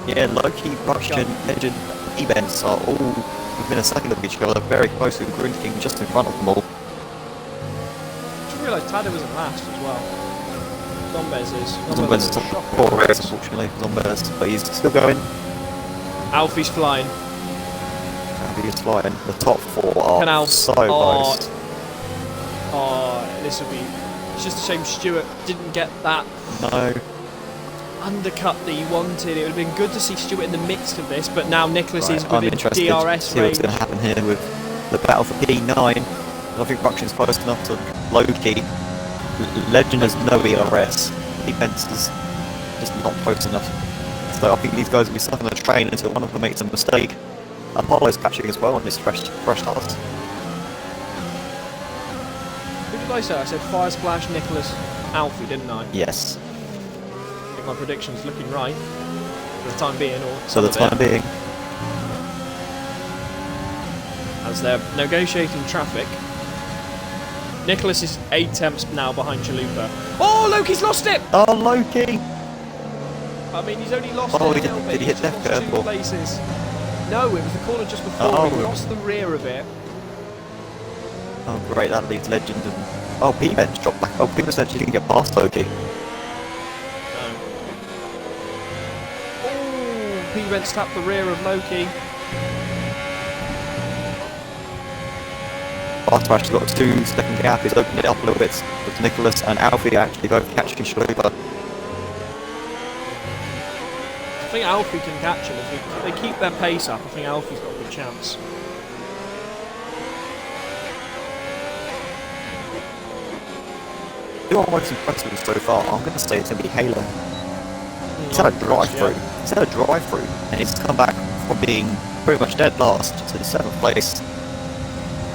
Yeah, Loki, Russian, Legend, events are all within a second of each other, very close with Green King just in front of them all. I just realised Tado was in last as well. Zombez is. Zombez is top 4 race, unfortunately, for Zombez, but he's still going. Alfie's flying. Alfie is flying. The top 4 are Can so close. Oh, this will be. It's just a shame Stuart didn't get that No. undercut that he wanted. It would have been good to see Stuart in the mix of this, but now Nicholas Right, is I'm within interested DRS to see range. what's going to happen here with the battle for P9. I think Russian's close enough to Loki. Legend has no ERS. Defense is just not close enough. So I think these guys will be stuck on the train until one of them makes a mistake. Apollo's catching as well on this fresh start. Who did I say? I said Fire Splash, Nicholas, Alfie, didn't I? Yes. I think my prediction's looking right for the time being, or For the time being. as they're negotiating traffic. Nicholas is 8 tenths now behind Chalupa. Oh, Loki's lost it! Oh, Loki! I mean, he's only lost Oh, it a did little bit. he hit He's Death lost Curve 2 or- places. No, it was the corner just before. Oh. He lost the rear of it. Oh, great, that leaves Legend and... Oh, P-Bench dropped back. Oh, P-Bench actually didn't get past Loki. No. Oh, P-Vents tapped the rear of Loki. After actually got a 2-second gap, he's opened it up a little bit with Nicholas and Alfie actually both catching Chalupa. I think Alfie can catch him. If they keep their pace up, I think Alfie's got a good chance. Who I'm most impressed with so far, I'm going to say it's going to be Halo. He's had a drive-through. He's had a drive-through, and he's come back from being pretty much dead last to the 7th place.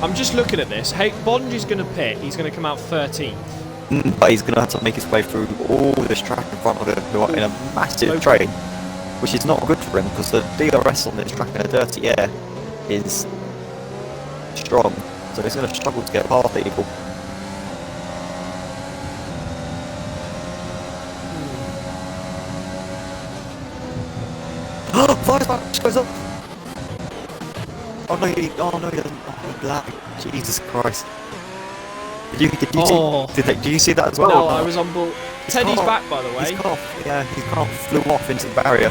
I'm just looking at this. Hey, Bond is going to pit. He's going to come out 13th. But he's going to have to make his way through all this track in front of him, who are in a massive train, which is not good for him because the DRS on this track in a dirty air is strong, so he's going to struggle to get past people. Fire splash goes up! Oh no, he doesn't. Oh, he lagged. Jesus Christ. Did you see that as well? No, I was on board. His Teddy's car- back, by the way. His car flew off into the barrier.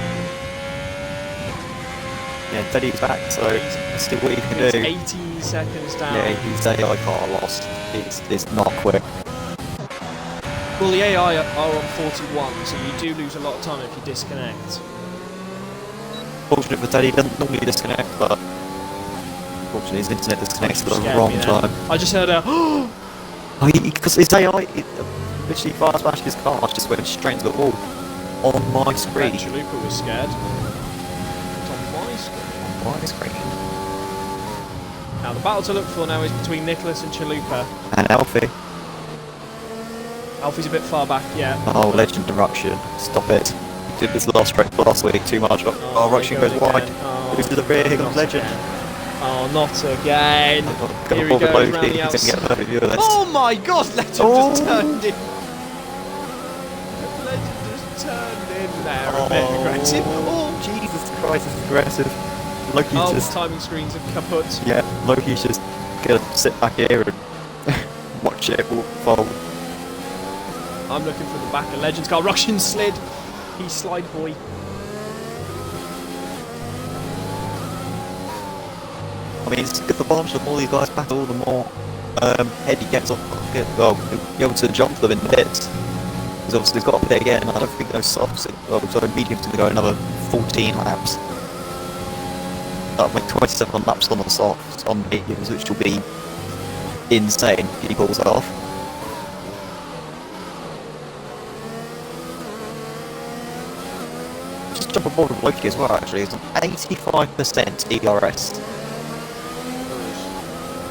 Yeah, Teddy's back, so let's see what he can He's do. 18 seconds down. Yeah, his AI car lost. It's not quick. Well, the AI are on 41, so you do lose a lot of time if you disconnect. Fortunate for Teddy, he doesn't normally disconnect, but unfortunately his internet disconnects at the Scared wrong me then. time. I just heard a Oh, because his AI literally fire splashed his car, just went straight into the wall on my screen. Chalupa was scared. It's on my screen. On my screen. Now the battle to look for now is between Nicholas and Chalupa. And Alfie. Alfie's a bit far back, yeah. Oh, Legend and Ruction. Stop it. He did this last week too much. Oh, Ruction goes wide. Goes to the rear, here comes Legend. Oh, not again. Here he goes Loki. round the He's going to get a outside. perfect view of this. Oh my god, Legend Oh. just turned in. Legend just turned in there a bit aggressive. Oh, Jesus Christ, this is aggressive. Loki's oh, just... timing screens are kaput. Yeah, Loki's just going to sit back here and watch it all fold. I'm looking for the back of Legend's car. Russian slid. He's slide boy. I mean, it's good for Bonds, the more these guys battle, the more head he gets off. Well, he'll be able to jump them in the pits. Because obviously he's got to pit again, and I don't think those softs, so medium's going to go another 14 laps. That'll make 27 laps on the softs, on mediums, which will be insane if he pulls it off. Just jump aboard with Loki as well, actually. It's an 85% ERS.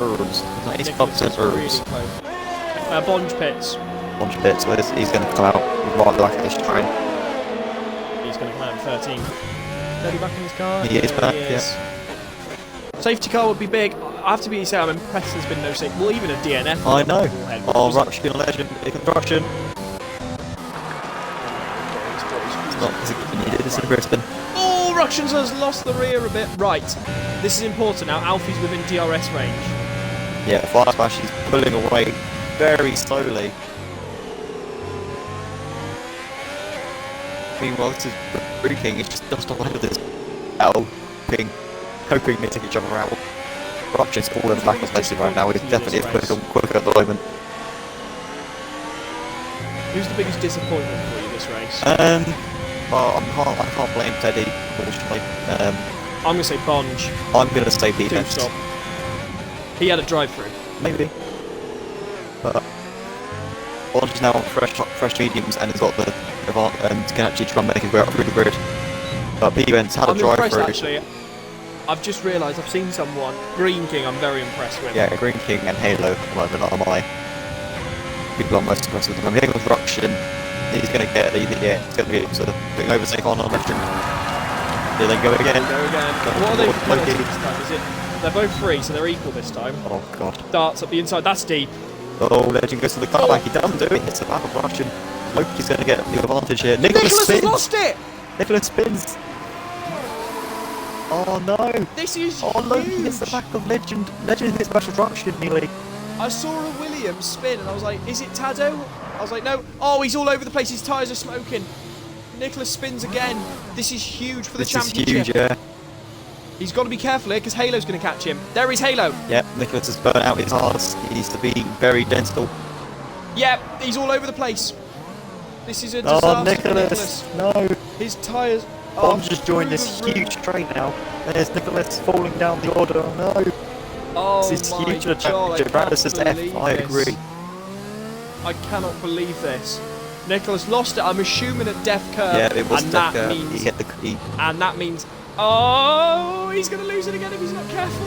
It's an 85% Really close. Bonge pits. Bunch of bits, so he's going to come out right back at this train. He's going to come out in 13. Is he back in his car? He is back, he is. Safety car would be big. I have to be say I'm impressed there's been no safety. Well, even a DNF. I know. Oh, Ruction Legend, big construction. It's not as needed, it's in Brisbane. Oh, Ructions has lost the rear a bit. Right. This is important now. Alfie's within DRS range. Yeah, Fire Splash, he's pulling away very slowly. Meanwhile, this is Rudy King, he's just on ahead of this hoping to take each other out. Ruction's all in the back of Legend right now, he's definitely quicker at the moment. Who's the biggest disappointment for you this race? Well, I can't blame Teddy, unfortunately. I'm going to say Bonge. I'm going to say defense. Two-stop. He had a drive-through. Maybe. But Bonge is now on fresh mediums and has got the and can actually try and make his way up through the grid. But P-Vents had a drive impressed, through. Actually, I've just realised I've seen someone, Green King. I'm very impressed with. Yeah, Green King and Halo at the moment are my people I'm most impressed with. Here goes Ruction. He's going to get he's going to be sort of putting overtake on Legend. Here they go again. What are they penalties this time? Is it? They're both free, so they're equal this time. Oh god. Darts up the inside. That's deep. Oh, Legend goes to the cutback. He doesn't do it. It's a battle for Ruction. Loki's going to get the advantage here. Nicholas spins. Has lost it! Nicholas spins. Oh no. This is Loki huge. hits the back of Legend. Legend hits special Ruction nearly. I saw a Williams spin and I was like, is it Tado? I was like, no. Oh, he's all over the place. His tyres are smoking. Nicholas spins again. This is huge for the championship. This is huge, yeah. He's got to be careful here because Halo's going to catch him. There is Halo. Yep, Nicholas has burnt out his hards. He needs to be very gentle. Yep, he's all over the place. This is a disaster. Oh, Nicholas! No! His tyres are Bond's just joined this huge train now. There's Nicholas falling down the order. Oh no! Oh this is my huge for the God, championship. Brandis is F. I agree. I cannot believe this. Nicholas lost it. I'm assuming at Def Curve. Yeah, it was and Def that Curve. means, He hit the and that means, oh, he's going to lose it again if he's not careful.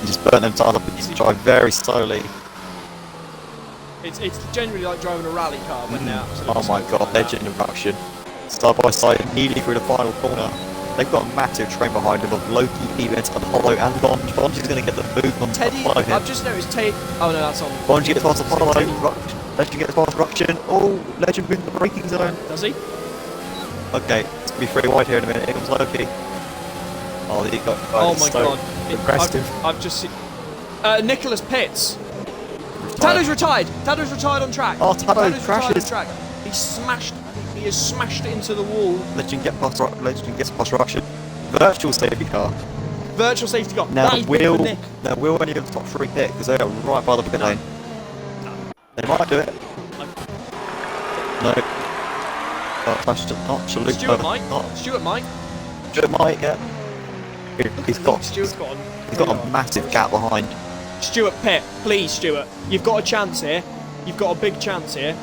He just burnt them tyres up and he drive very slowly. It's generally like driving a rally car when they're absolutely Oh my god, Legend and Ruction. Side by side, immediately through the final corner. They've got a massive train behind them of Loki, P-Vents, and Apollo and Bonge. Bonge is going to get the boot on Teddy, Apollo here. I've just noticed Teddy. Oh no, that's on. Bonge gets past Apollo. Teddy. Legend gets past Ruction. Oh, Legend wins the braking zone. Does he? Okay, it's going to be pretty wide here in a minute. Here comes Loki. Oh, he got Oh my so god. aggressive. I've just seen. Nicholas Pitts. Tado's retired. Tado's retired on track. Oh, Tado Tado's retired on crashes. track. He has smashed it into the wall. Legend gets past Ruction. Virtual safety car. Virtual safety car. Now That is big for Nick. will any of the top three pit because they are right by the pit lane. They might do it. No. Oh, that's just not Chalupa. Stuart might. Not Stuart might. Stuart might, yeah. He's got Stuart's got a massive gap behind. Stuart Pitt, please, Stuart. You've got a chance here. You've got a big chance here.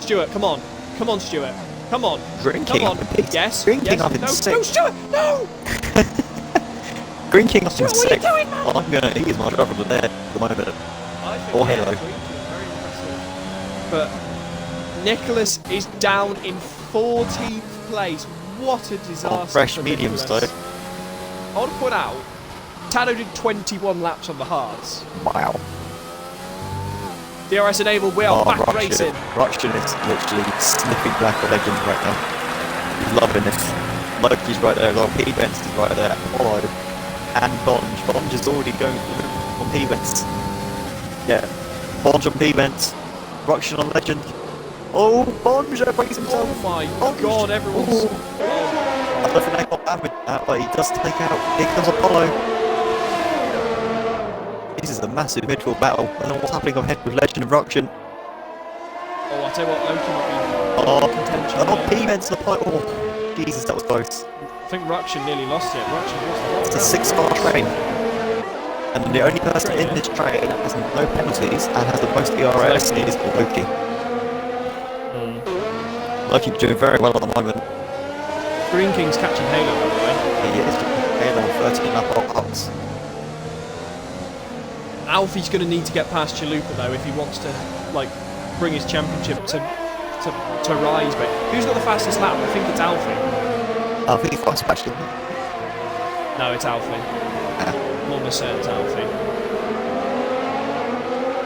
Stuart, come on. Come on, Stuart. Come on. Green Come King on. up in P- Yes. Green King yes. up in No, six. no, Stuart, no! Green King up in Stuart, what are you 6. doing, man? I'm gonna he's my driver of the day at the moment. I think Or Halo. Green King, very impressive. But Nicholas is down in 14th place. What a disaster. Oh, fresh for mediums Nicholas. though. I want to point out, Tado did 21 laps on the hards. Wow. DRS enabled, we are back Ruction. racing. Ruction is literally sniffing black of Legends right now. He's loving this. Loki's right there as well. P-Vents is right there. Apollo. And Bonge. Bonge is already going on P-Vents. Yeah. Bonge on P-Vents. Ruction on Legend. Oh, Bonge breaks himself. Oh my Bonge. god, everyone's... Oh. I don't think they got bad with that, but he does take out. Here comes Apollo. This is a massive midfield battle. I don't know what's happening ahead with Legend and Ruction. Oh, I'll tell you what, Loki might be in contention. Oh, P-Men's the point. Oh, Jesus, that was close. I think Ruction nearly lost it. Ruction lost it. It's a 6-car train. And the only person in this train that has no penalties and has the most ERS is Loki. Loki doing very well at the moment. Green King's catching Halo, by the way. He is. Halo 13 lap ups. Alfie's going to need to get past Chalupa though if he wants to like bring his championship to rise. But who's got the fastest lap? I think it's Alfie. I think he fast actually. No, it's Alfie. I'm almost certain it's Alfie.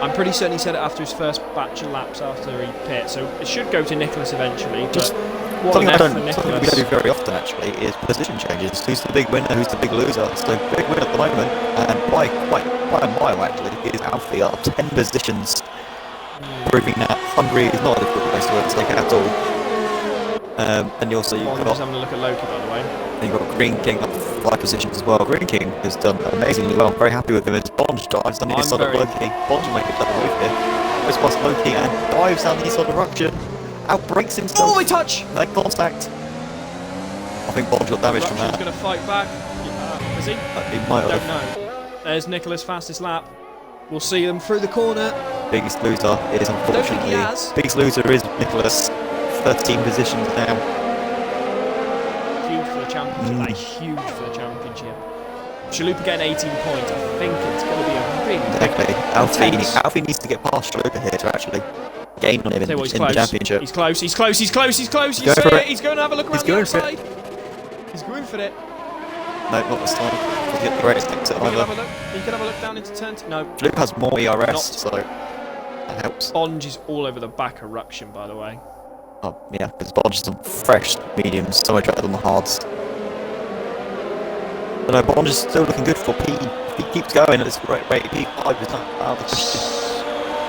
I'm pretty certain he said it after his first batch of laps after he pit, so it should go to Nicholas eventually. But what an F for Nicholas. Something we don't do very often actually is position changes. Who's the big winner? Who's the big loser? So big winner at the moment, and by quite a mile actually, is Alfie up 10 positions, proving that Hungary is not a difficult place to overtake at all. And also you've got having a look at Loki, by the way. And you've got Green King up 5 positions as well. Green King has done amazingly well. I'm very happy with him. As Bond dives down the east side of Loki. Bond will make a double move here. Goes past Loki and dives down the east side of Ruction. Outbreaks himself. Oh, he touch! Leg contact. I think Bond got damage from that. Ruction's going to fight back. Is he? He might have. Don't know. There's Nicholas' fastest lap. We'll see them through the corner. Biggest loser is unfortunately. Don't think he has. Biggest loser is Nicholas. 13 positions now. Huge for the championship. That is huge for the championship. Chalupa getting 18 points. I think it's going to be a really Alfie needs to get past Chalupa here to actually gain on him in the championship. He's close. He's close. He's close. He's close. You see it. He's going to have a look around the outside. He's going for it. No, not this time. He'll get the greatest exit either. He can have a look down into turn. No. Chalupa has more ERS, so that helps. Bonge is all over the back of Ruction, by the way. Oh, yeah, because Bonge is on fresh mediums, so much better than the hards. But no, Bonge is still looking good for P. If he keeps going at this rate, P5 is not out of the question.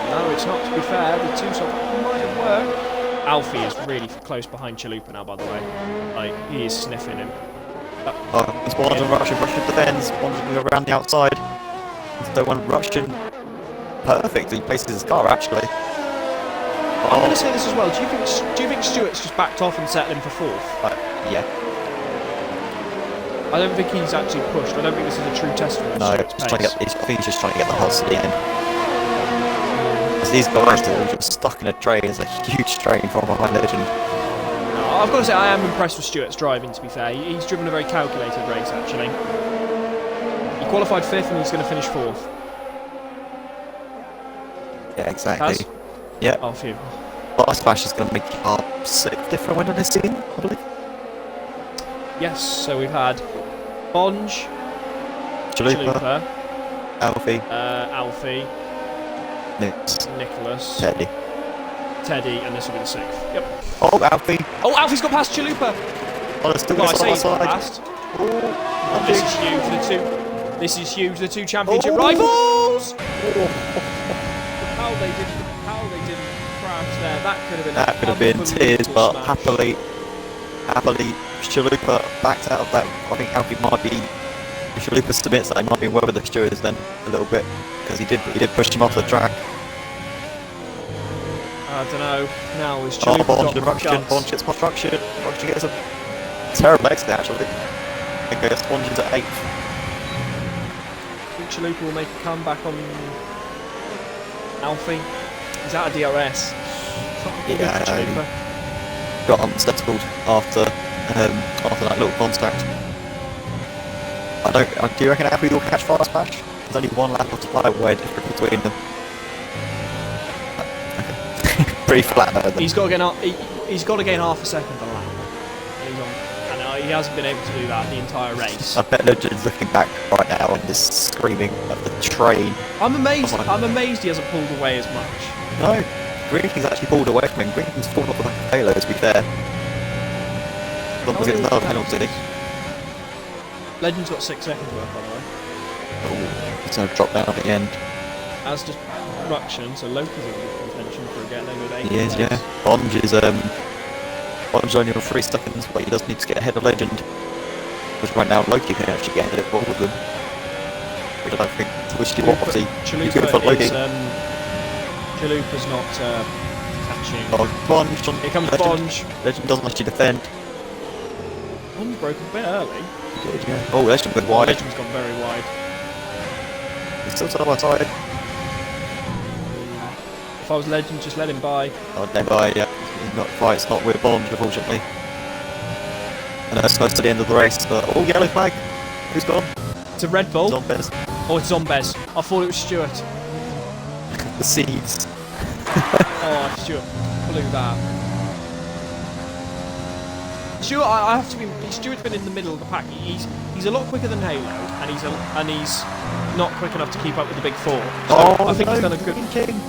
No, it's not, to be fair. The two sort of might have worked. Alfie is really close behind Chalupa now, by the way. Like, he is sniffing him. It's Bonge and Ruction defends. Bonge will go around the outside. Don't want Ruction. Perfect, he places his car actually. I'm going to say this as well. Do you think Stewart's just backed off and settled him for 4th? Yeah. I don't think he's actually pushed. I don't think this is a true testament. No, I think he's just trying to get the hustle at the end. Because these guys are just stuck in a train. It's a huge train from behind Legend. No, I've got to say I am impressed with Stewart's driving. To be fair, he's driven a very calculated race actually. He qualified 5th and he's going to finish 4th. Yeah, exactly. Yeah. Oh, phew. Last Splash is going to make our 6th different winner this season, I believe. Yes, so we've had Bonge, Chalupa, Alfie, Alfie, Nicholas, Teddy, and this will be the 6th. Yep. Oh, Alfie! Oh, Alfie's got past Chalupa! Oh, still I say he's got side. past. Oh, this is huge, This is huge, the two championship rivals! How they didn't crash there. That could have been tears, but happily Chalupa backed out of that. I think Alfie might be. If Chalupa submits that, he might be well with the stewards then a little bit because he did push him off the track. I don't know. Now is Chalupa Bonge gets past Ruction. Ruction gets a terrible exit actually. I think it's Bonge into 8th. I think Chalupa will make a comeback on Alfie. He's out of DRS. Yeah, got unsettled after that little contact. Do you reckon Alfie will catch Fast Splash? There's only one lap of supply way different between them. Pretty flat though. He's got to gain half a second a lap. And he hasn't been able to do that the entire race. I bet Legend's looking back right now and just screaming at the train. I'm amazed he hasn't pulled away as much. No, Green King's actually pulled away from him. Green King's pulled off the back of Halo, to be fair. But we'll get another penalty. Legend's got 6 seconds worth, by the way. Oh, he's going to drop down at the end. As does Ruction, so Loki's in contention for getting a good 8. He is, yeah. Bonge is Bonds only on 3 seconds, but he does need to get ahead of Legend. Because right now Loki can actually get ahead of all of them. Which I don't think, which you want, obviously, you good for Loki. Chalupa's not catching. Oh, Bonge. Here comes Legend. Bonge. Legend doesn't actually defend. Bonge broke a bit early. He did, yeah. Oh, Legend went wide. Legend's gone very wide. He's still side by side. If I was Legend, just let him by. Oh, never by, yeah. He's not quite, it's not with Bonge, unfortunately. And that's close to the end of the race, but oh, yellow flag. Who's gone? It's a Red Bull. Zombez. Oh, it's Zombez. I thought it was Stuart. The seeds. Oh, Stuart blew that. Stuart, I have to be. Stuart's been in the middle of the pack. He's a lot quicker than Halo, and he's not quick enough to keep up with the big four. So I think he's done a good. King.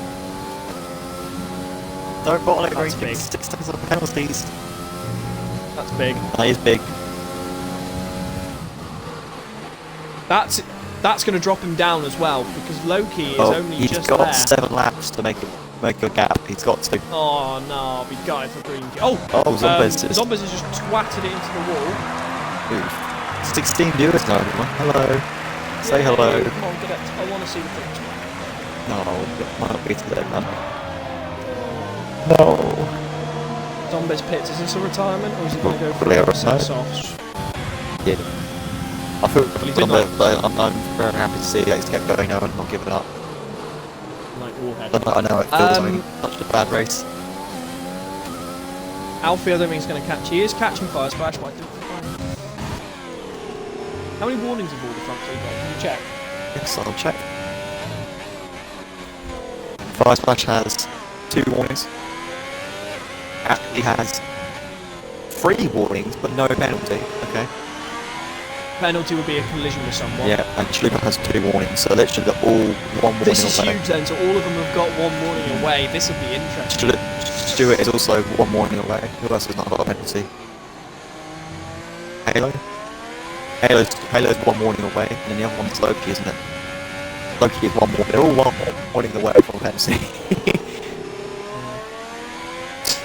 Don't bottle it, That's Green big. King. 6 seconds of penalties. That's big. That is big. That's going to drop him down as well because Loki is only he's just got there. 7 laps to make a gap. He's got to. Oh no, I'll be gutted for Green King. Oh, Zombez Zombez has just twatted it into the wall. 16 viewers now. Hello. Say hello. Come on, get it. I want to see the picture. No, it might not be today, man. No. Zombez pits. Is this a retirement or is he going to go for Probably a some retirement. softs? Yeah. I feel he did I'm very happy to see that he's kept going now and not giving up. Like Warhead. I know it feels like such a bad race. Alfie, I don't think he's going to catch. He is catching Fire Splash, but I don't think How many warnings have all the front three got? Can you check? Yes, I'll check. Fire Splash has 2 warnings. Actually has 3 warnings, but no penalty. Okay. Penalty would be a collision with someone. Yeah, and Chalupa has 2 warnings, so literally they're all 1 warning This is away. huge then, so all of them have got 1 warning away. This would be interesting. Stuart is also 1 warning away. Who else has not got a penalty? Halo? Halo's 1 warning away, and then the other one's Loki, isn't it? Loki is 1 warning. They're all 1 warning away from a penalty.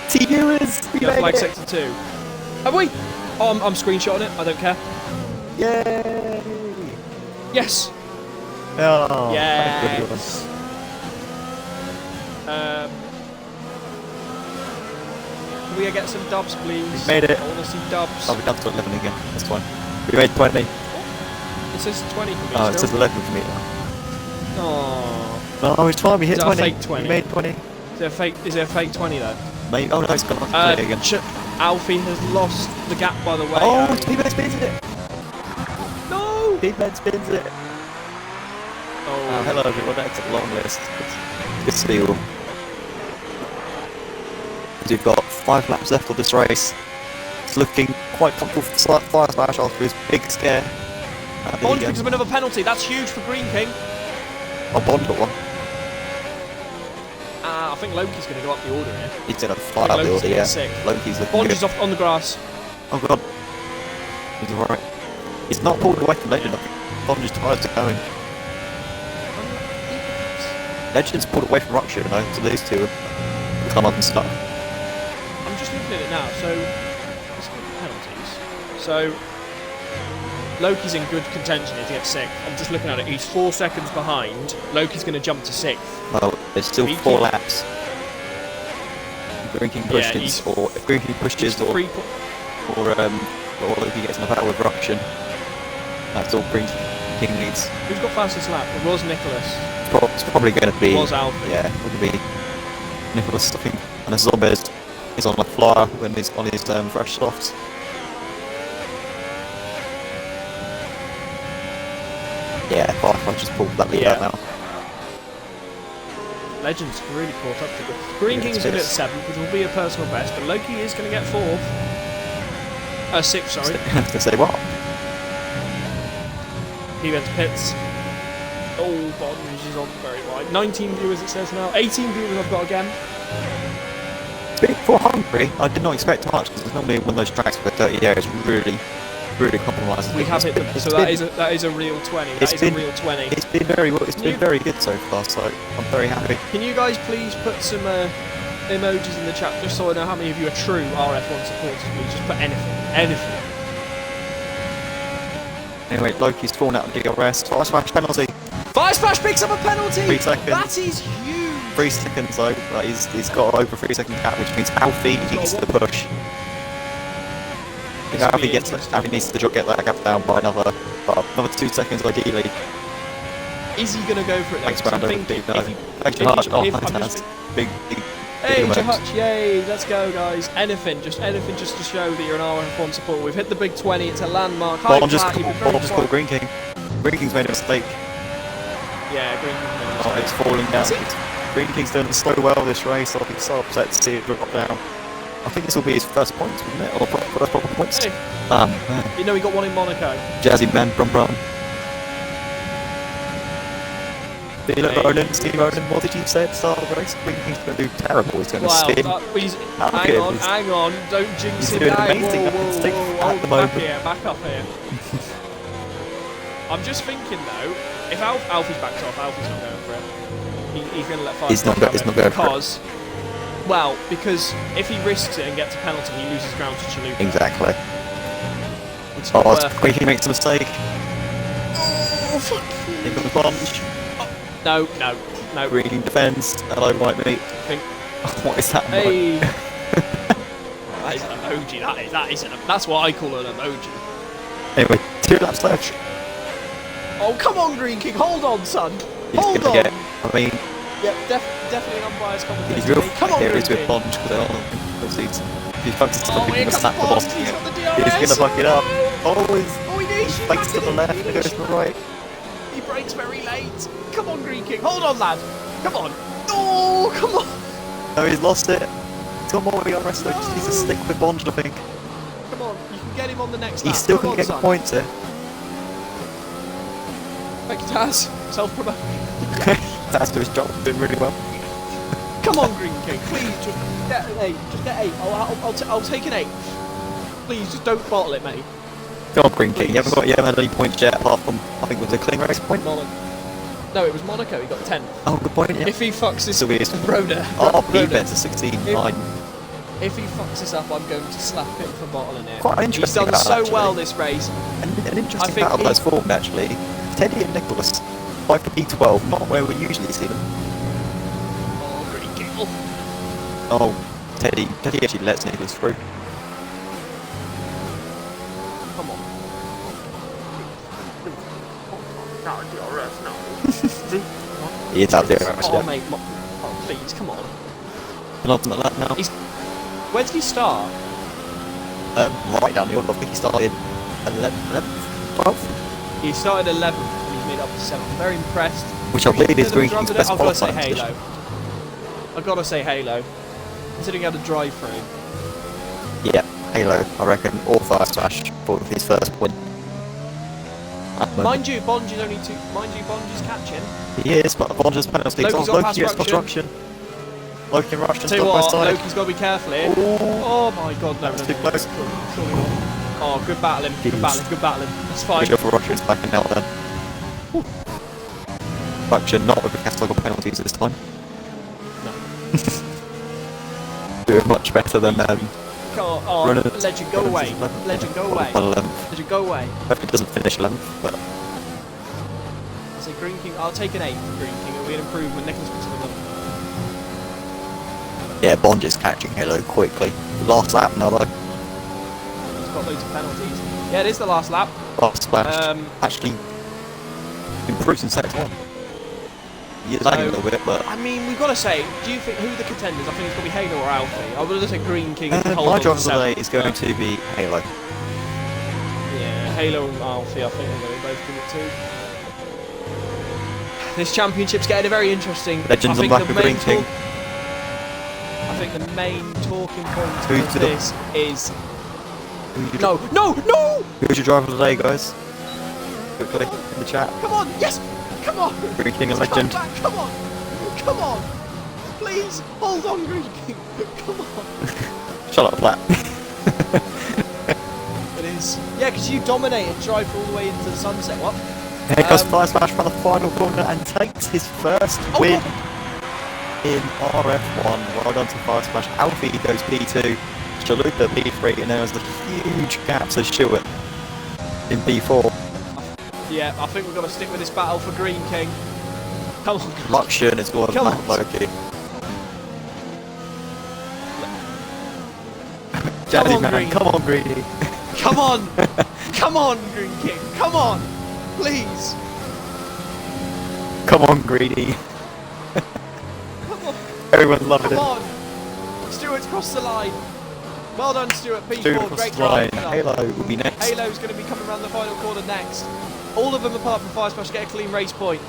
T viewers! We Got made flag it! sector 2. Have we? Oh, I'm screenshotting it. I don't care. Yay! Yes. Oh, Yes. Can we get some dubs, please? We've made it. I want to see dubs. Oh, we're down to 11 again. That's fine. We made 20. It says 20 for me Oh, it still. says 11 for me now. Oh. Oh, it's fine. We hit Is that a 20. fake 20? We made 20. Is there a fake 20 though? Mate, oh no, it's gone on to 20 again. Alfie has lost the gap, by the way. Oh, T-Man spins it! No! T-Man spins it! Oh, Hello everyone, that's a long list. Good to see you all. We've got 5 laps left of this race. It's looking quite comfortable for Fire Splash after his big scare. Bond picks up another penalty. That's huge for Green King. Oh, Bond got one. I think Loki's going to go up the order here. He's gonna fly up the Loki's order, getting yeah. sick. Loki's looking Bond good. is off on the grass. Oh god. He's alright. He's not pulled away from Legend, I think. Bond just tries to go in. Legend's pulled away from Ruction, you know, so these two have come up and stuck. I'm just looking at it now. So, let's look at penalties. So, Loki's in good contention here to get 6th. I'm just looking at it. He's 4 seconds behind. Loki's going to jump to 6th. Well, there's still Green 4 King. laps. Green King Yeah, pushes, or if Green King pushes, or Loki gets in a battle with Ruction. That's all Green King needs. Who's got fastest lap? It was Nicholas. It's probably going to be. It was Alfie. Yeah, it would be Nicholas, I think. And the Zombez is on the flyer when he's on his fresh softs. Yeah, Firefly just pulled that lead out now. Legend's really caught up to good. Green King's going to get 7th, which will be a personal best, but Loki is going to get 4th. 6th, sorry. I was going to say what? He went to pits. Oh, Bond is on very wide. 19 viewers it says now. 18 viewers I've got again. Big for Hungary, I did not expect much because it's normally one of those tracks for 30 years really compromised. We have hit them, so that is a real 20. That is a real 20. It's been very well. It's been very good so far. So I'm very happy. Can you guys please put some emojis in the chat just so I know how many of you are true RF1 supporters, please. Just put anything. Anything. Anyway, Loki's fallen out of DRS. Fire smash penalty. Fire Splash picks up a penalty! 3 seconds. That is huge! 3 seconds though. Like, he's got over 3 second gap, which means Alfie needs to push. If Alfie needs to get that gap down by another 2 seconds ideally. Is he going to go for it though? Thanks, 'Cause I'm Brandon. thinking, No. if he- Thanks, if Hutch. he- Oh, if I'm fantastic. Big Hey, emotes. Hutch, yay, let's go guys. Anything just to show that you're an RF1 supporter. We've hit the big 20, it's a landmark. Hi, Bond just Platt, you've been very called quiet. Green King. Green King's made a mistake. Yeah, Green King's Oh, it's falling down. Green King's done so well this race, I'll be so upset to see it drop down. I think this will be his first points, wouldn't it? Or first proper points. Hey. Man. You know he got one in Monaco. Jazzy man, brum brum. See Ronan, what did you say at the start of the race? Green King's going to do terrible, he's going to Wow, spin. hang on, don't jinx he's it doing now. amazing at Whoa, the hold moment. back here, back up here. I'm just thinking though, if Alfie's backed off, Alfie's not going for it. He's going to let fire. He's not going for it. Well, because if he risks it and gets a penalty, he loses ground to Chalupa. Exactly. It's not worth Green King makes a mistake. Oh, fuck. He's got the plunge. No. Green King defends. Hello, white meat. What is that? Hey. That is an emoji. That's what I call an emoji. Anyway, 2 laps left. Oh, come on, Green King. Hold on, son. He's Hold gonna on. get. I mean, Yep, definitely an unbiased commentator. he's real. Come on, Here Green he's with King. plunge because he fucks it Oh, up. He's here gonna comes snap the Bond. boss. He's got the DRS. He's gonna fuck it up. Oh, Oh, he needs he you fakes back to the in. left He and needs goes to you. the right. He breaks very late. Come on, Green King. Hold on, lad. Come on. Oh, come on. No, he's lost it. He's got more DRS though. Just needs to stick with Bond, I think. Come on. You can get him on the next lap. He's still Come gonna on, get son. points here. Thank you, Taz. Self-promote. That's to his job, doing really well. Come on, Green King. Please, just get an 8. Just get 8. I'll take an 8. Please, just don't bottle it, mate. Go on, Green King. You haven't had any points yet, apart from I think it was a clean race point. No, it was Monaco. He got 10. Oh, good point. Yeah. If he fucks this, So he is. Rhoda. Oh, he Rhoda, bets a 16-9. if he fucks this up, I'm going to slap him for bottling it. Quite an He's interesting done battle, so actually. well this race. An I interesting think battle he- that's formed actually. Teddy and Nicholas, 5 for P12, not where we usually see them. Oh, Green King. Oh, Teddy actually lets Nicholas through. Come on. No, DRS, no. He is out there, Oh, actually. mate. Oh, please, come on. Penultimate lap now. Where did he start? Right down the order. I think he started 11th, 12th, He started 11th and he's made up to 7th. I'm very impressed. which I believe is Green King's best I've got to say qualifying Halo. position. I've got to say Halo. Considering how to drive through. Yeah, Halo, I reckon, or Fire Smash for his first win. Mind you, Bond is only 2. Mind you, Bond is catching. He is, but Bonja's penalty. Loki's got pass gets construction. Loki and Rush Tell you side by what, side. Loki's got to be careful here. Ooh. Oh my god, no. Too close. Surely not. Oh, good battling, good battling. That's fine. Good job for Russia, it's backing out then. Russia not with the catalog penalties this time. No. Doing much better than Oh, Runner. legend, go away. Legend, go away. 11th. Legend, go away. Hope it doesn't finish 11th, but I say Green King, I'll take an 8 for Green King. It'll be an improvement. Nicholas picks up another. yeah, Bond is catching Halo quickly. Last lap now though. He's got loads of penalties. Yeah, it is the last lap. Last splash. Actually improves in sector 1. He's lagging a little bit, but I mean, we've got to say, do you think who are the contenders? I think it's going to be Halo or Alfie. I would have said Green King. And hold my on driver to today 7th, is going but- to be Halo. Yeah, Halo and Alfie, I think they're going to both give it too. This championship's getting very interesting. Legends I on think back the of Green main King. I think the main talking point Who's of to the- this is Who's no. your driver today, guys? Quickly in the chat. Come on, yes, come on. Green King, a Come legend. back, come on, please, hold on, Green King, come on. Shut up, Platt. It is, yeah, because you dominate and drive all the way into the sunset. What? Here goes Fire Smash for the final corner and takes his first win. in RF1. Well done to Fire Splash. Alfie goes P2, Chalupa P3, and there is a huge gap to Stewart in P4. Yeah, I think we've got to stick with this battle for Green King. Come on. Luxion is one of Come Matt on. Loki. Come Jazzy on, man, Green. come on, Greedy. Come on! Come on, Green King! Come on! Please! Come on, Greedy. Come on! Everyone's loving Come it. on! Stuart's crossed the line. Well done, Stuart. P4, Stewart great across the line. drive. Halo will be next. Halo's going to be coming around the final corner next. All of them apart from Fire Splash get a clean race point.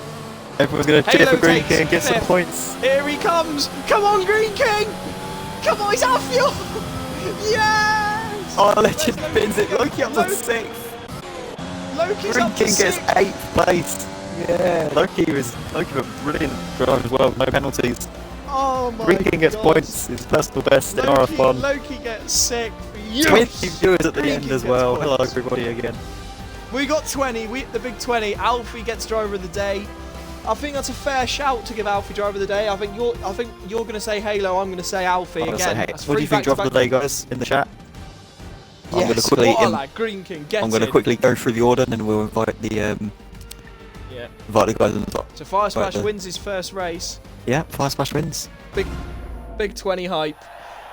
Everyone's going to cheer Halo for Green takes King and get some fifth. points. Here he comes! Come on, Green King! Come on, he's out of fuel! Yes! Oh, Legend Where's spins it. Loki? Loki up to 6th. Loki's Green up to King gets 6th! 8th place. Yeah, Loki was a brilliant drive as well. No penalties. Oh my Green King gets God. points. His personal best in Loki, RF1. Loki gets 6th. 20 Yes! viewers at the Green end King as gets well. points. Hello everybody again. We got 20. We hit the big 20. Alfie gets driver of the day. I think that's a fair shout to give Alfie driver of the day. I think you're going to say Halo. I'm going to say Alfie I'm gonna again. say, hey, That's what do three you think driver of the day, guys, in the chat? I'm Yes, gonna quickly what a lad. Green King, get I'm gonna in. quickly go through the order and then we'll invite the Yeah. guys on the top. So Fire Splash there. wins his first race. Yeah, Fire Splash wins. Big 20 hype.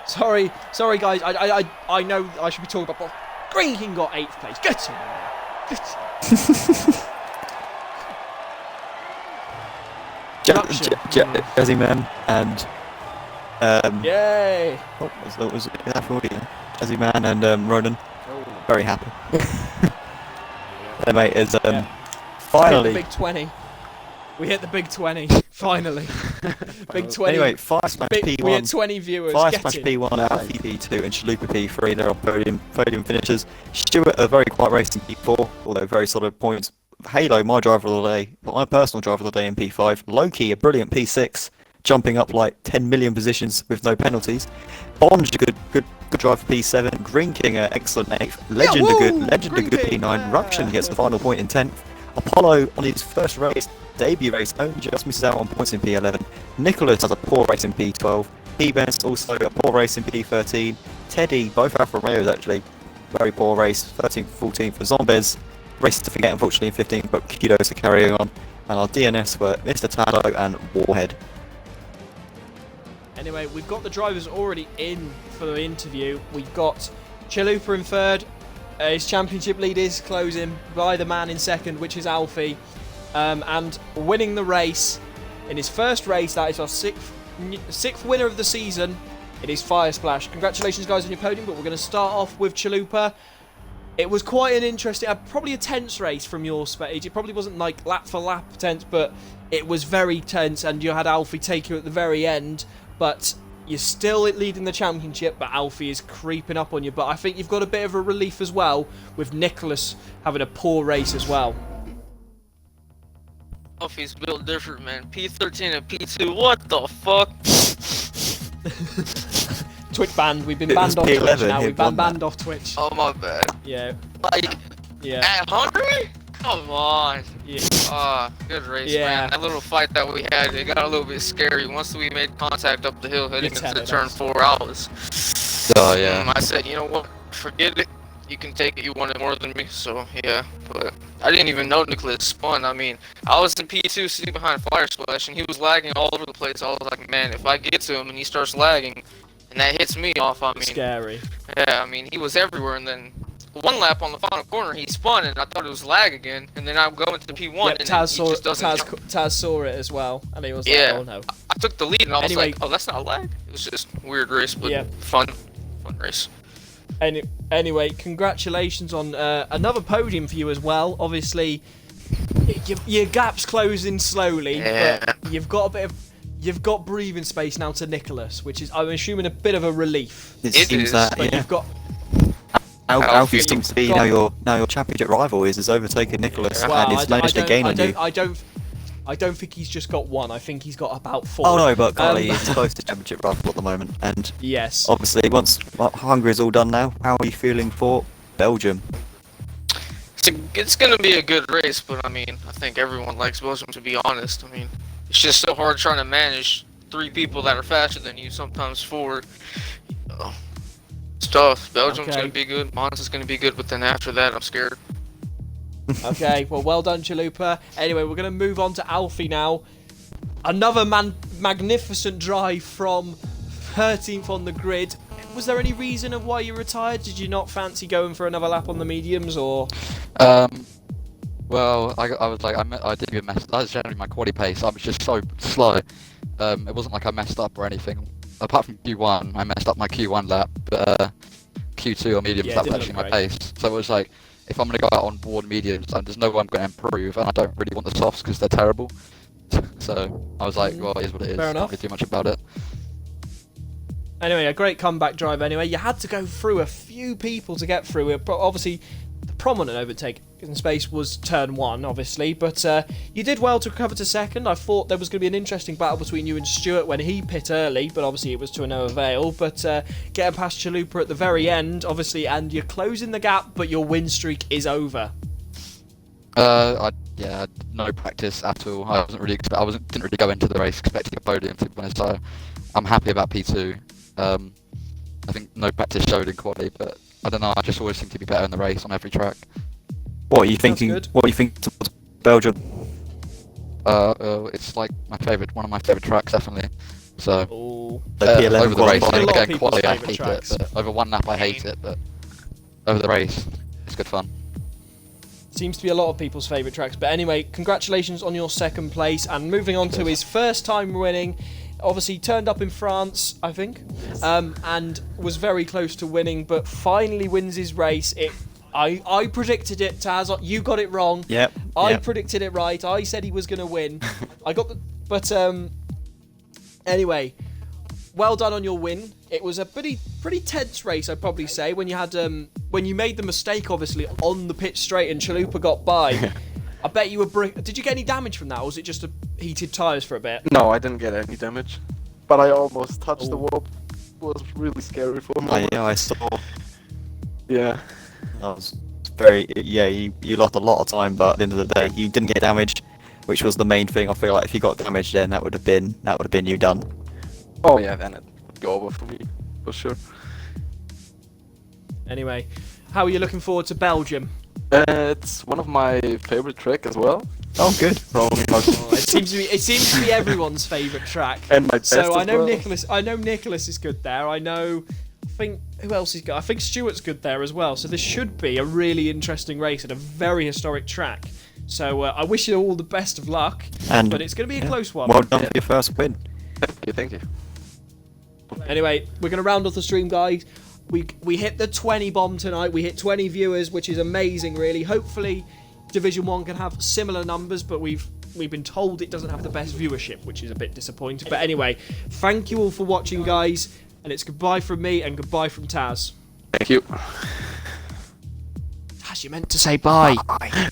Sorry guys. I know I should be talking about, but Green King got 8th place. Get in there. Luxion. Jazzy Man and Yay! what was it? Jazzy Man and Ronan. Very happy. Their mate is Hit the finally. big 20. We hit the big 20. Finally. Big 20. Anyway, Fire Splash We had P1. 20 viewers. Fire Get Splash in. P1, Alfie P2 and Chalupa P3, they're on podium finishers. Stewart, a very quiet race in P4, although very solid points. Halo, my driver of the day, my personal driver of the day in P5. Loki, a brilliant P6, jumping up like 10 million positions with no penalties. Bonge, a good drive for P7. Green King, an excellent 8th. Legend, a good Green King, P9. Ruction gets the final point in 10th. Apollo, on his first race, debut race, only just misses out on points in P11. Nicholas has a poor race in P12. P-Best also a poor race in P13. Teddy, both Alfa Romeos actually, very poor race, 13th, 14th for Zombies. Race to forget unfortunately in 15th, but kudos for carrying on. And our DNS were Mr. Tado and Warhead. Anyway, we've got the drivers already in for the interview. We've got Chalupa in third. His championship lead is closing by the man in second, which is Alfie. And winning the race in his first race, that is our sixth winner of the season. It is Fire Splash. Congratulations, guys, on your podium. But we're going to start off with Chalupa. It was quite an interesting, probably a tense race from your stage. It probably wasn't like lap for lap tense, but it was very tense. And you had Alfie take you at the very end, but you're still leading the championship. But Alfie is creeping up on you. But I think you've got a bit of a relief as well with Nicholas having a poor race as well. Alfie's built different, man. P13 and P2, what the fuck? Twitch banned. We've been It was banned off Twitch P11, now. he'd We've been won that. banned off Twitch. Oh my bad. Yeah. Like, Yeah. at Hungary? Come on. Yeah. Good race, Yeah. man. That little fight that we had, it got a little bit scary. Once we made contact up the hill heading It's had into it, turn that's- 4 hours. Oh yeah. I said, you know what? Forget it. You can take it. You want it more than me. So, yeah. But I didn't even know Nicholas spun. I mean, I was in P2 sitting behind Fire Splash, and he was lagging all over the place. I was like, man, if I get to him and he starts lagging, and that hits me off, I mean, Scary. yeah, I mean, he was everywhere, and then one lap on the final corner, he spun, and I thought it was lag again, and then I go into P1, Yep, and Taz then he just doesn't jump. Taz saw it as well, and he was Yeah. like, "Oh no." I took the lead, and I was Anyway. like, oh, that's not lag. It was just a weird race, but Yeah. fun race. Anyway, congratulations on another podium for you as well. Obviously, your gap's closing slowly, Yeah. but you've got breathing space now to Nicholas, which is, I'm assuming, a bit of a relief. It It seems is, that But yeah. you've got Alfie seems to be got- now your championship rival is overtaken Nicholas Yeah. and he's managed to gain on you. I don't think he's just got one. I think he's got about 4. Oh no, but golly, he's close to championship rival at the moment. And Yes. obviously, once Hungary's all done now, how are you feeling for Belgium? It's gonna be a good race, but I mean, I think everyone likes Belgium, to be honest. I mean, it's just so hard trying to manage 3 people that are faster than you, sometimes 4. It's tough. Belgium's Okay. gonna be good. Monza's gonna be good, but then after that, I'm scared. Okay, well done, Chalupa. Anyway, we're going to move on to Alfie now. Another magnificent drive from 13th on the grid. Was there any reason of why you retired? Did you not fancy going for another lap on the mediums, or? Well, I was like, I did get messed. That was generally my quali pace. I was just so slow. It wasn't like I messed up or anything. Apart from Q1, I messed up my Q1 lap, but Q2 or mediums, Yeah, that was didn't actually look my great. pace. So it was like, if I'm going to go out on board mediums, there's no way I'm going to improve, and I don't really want the softs because they're terrible. So I was like, well, it is what it is. Fair enough. Can't really do much about it. Anyway, a great comeback drive anyway. You had to go through a few people to get through it. Obviously, the prominent overtake in space was turn 1, obviously. But you did well to recover to second. I thought there was going to be an interesting battle between you and Stuart when he pit early, but obviously it was to no avail. But getting past Chalupa at the very end, obviously, and you're closing the gap, but your win streak is over. Yeah, no practice at all. I wasn't really didn't really go into the race expecting a podium, to be honest. So I'm happy about P2. I think no practice showed in quali, but I don't know. I just always seem to be better in the race on every track. What are you thinking? good. What are you thinking towards Belgium? It's like one of my favourite tracks, definitely. So Ooh. The PLM over the race, qualifying. A lot of again, people's quali I favourite hate tracks. it, but over one lap I hate it, but over the race, it's good fun. Seems to be a lot of people's favourite tracks. But anyway, congratulations on your second place. And moving on to his first time winning. Obviously turned up in France, I think, and was very close to winning, but finally wins his race. I predicted it, Taz. You got it wrong. Yep. I predicted it right. I said he was going to win. I got the... But anyway, well done on your win. It was a pretty tense race, I'd probably say, when you had when you made the mistake, obviously, on the pit straight and Chalupa got by. I bet you were... Did you get any damage from that, or was it just heated tyres for a bit? No, I didn't get any damage, but I almost touched the Oh. wall. It was really scary for me. I saw. Yeah. That was very. Yeah, you lost a lot of time, but at the end of the day, you didn't get damaged, which was the main thing. I feel like if you got damaged, then that would have been you done. Oh yeah, then it would go over for me, for sure. Anyway, how are you looking forward to Belgium? It's one of my favorite track as well. Oh, good. It seems to be everyone's favourite track. And my best So I as know well. Nicholas is good there. I think who else is good? I think Stuart's good there as well. So this should be a really interesting race at a very historic track. So I wish you all the best of luck. And But it's going to be a close one. well done for your first win. Thank you. Anyway, we're going to round off the stream, guys. We hit the 20 bomb tonight. We hit 20 viewers, which is amazing, really. Hopefully, Division 1 can have similar numbers, but we've been told it doesn't have the best viewership, which is a bit disappointing. But anyway, thank you all for watching, guys. And it's goodbye from me and goodbye from Taz. Thank you. Taz, you meant to say bye.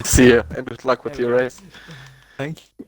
See ya, and good luck with your race. Thank you.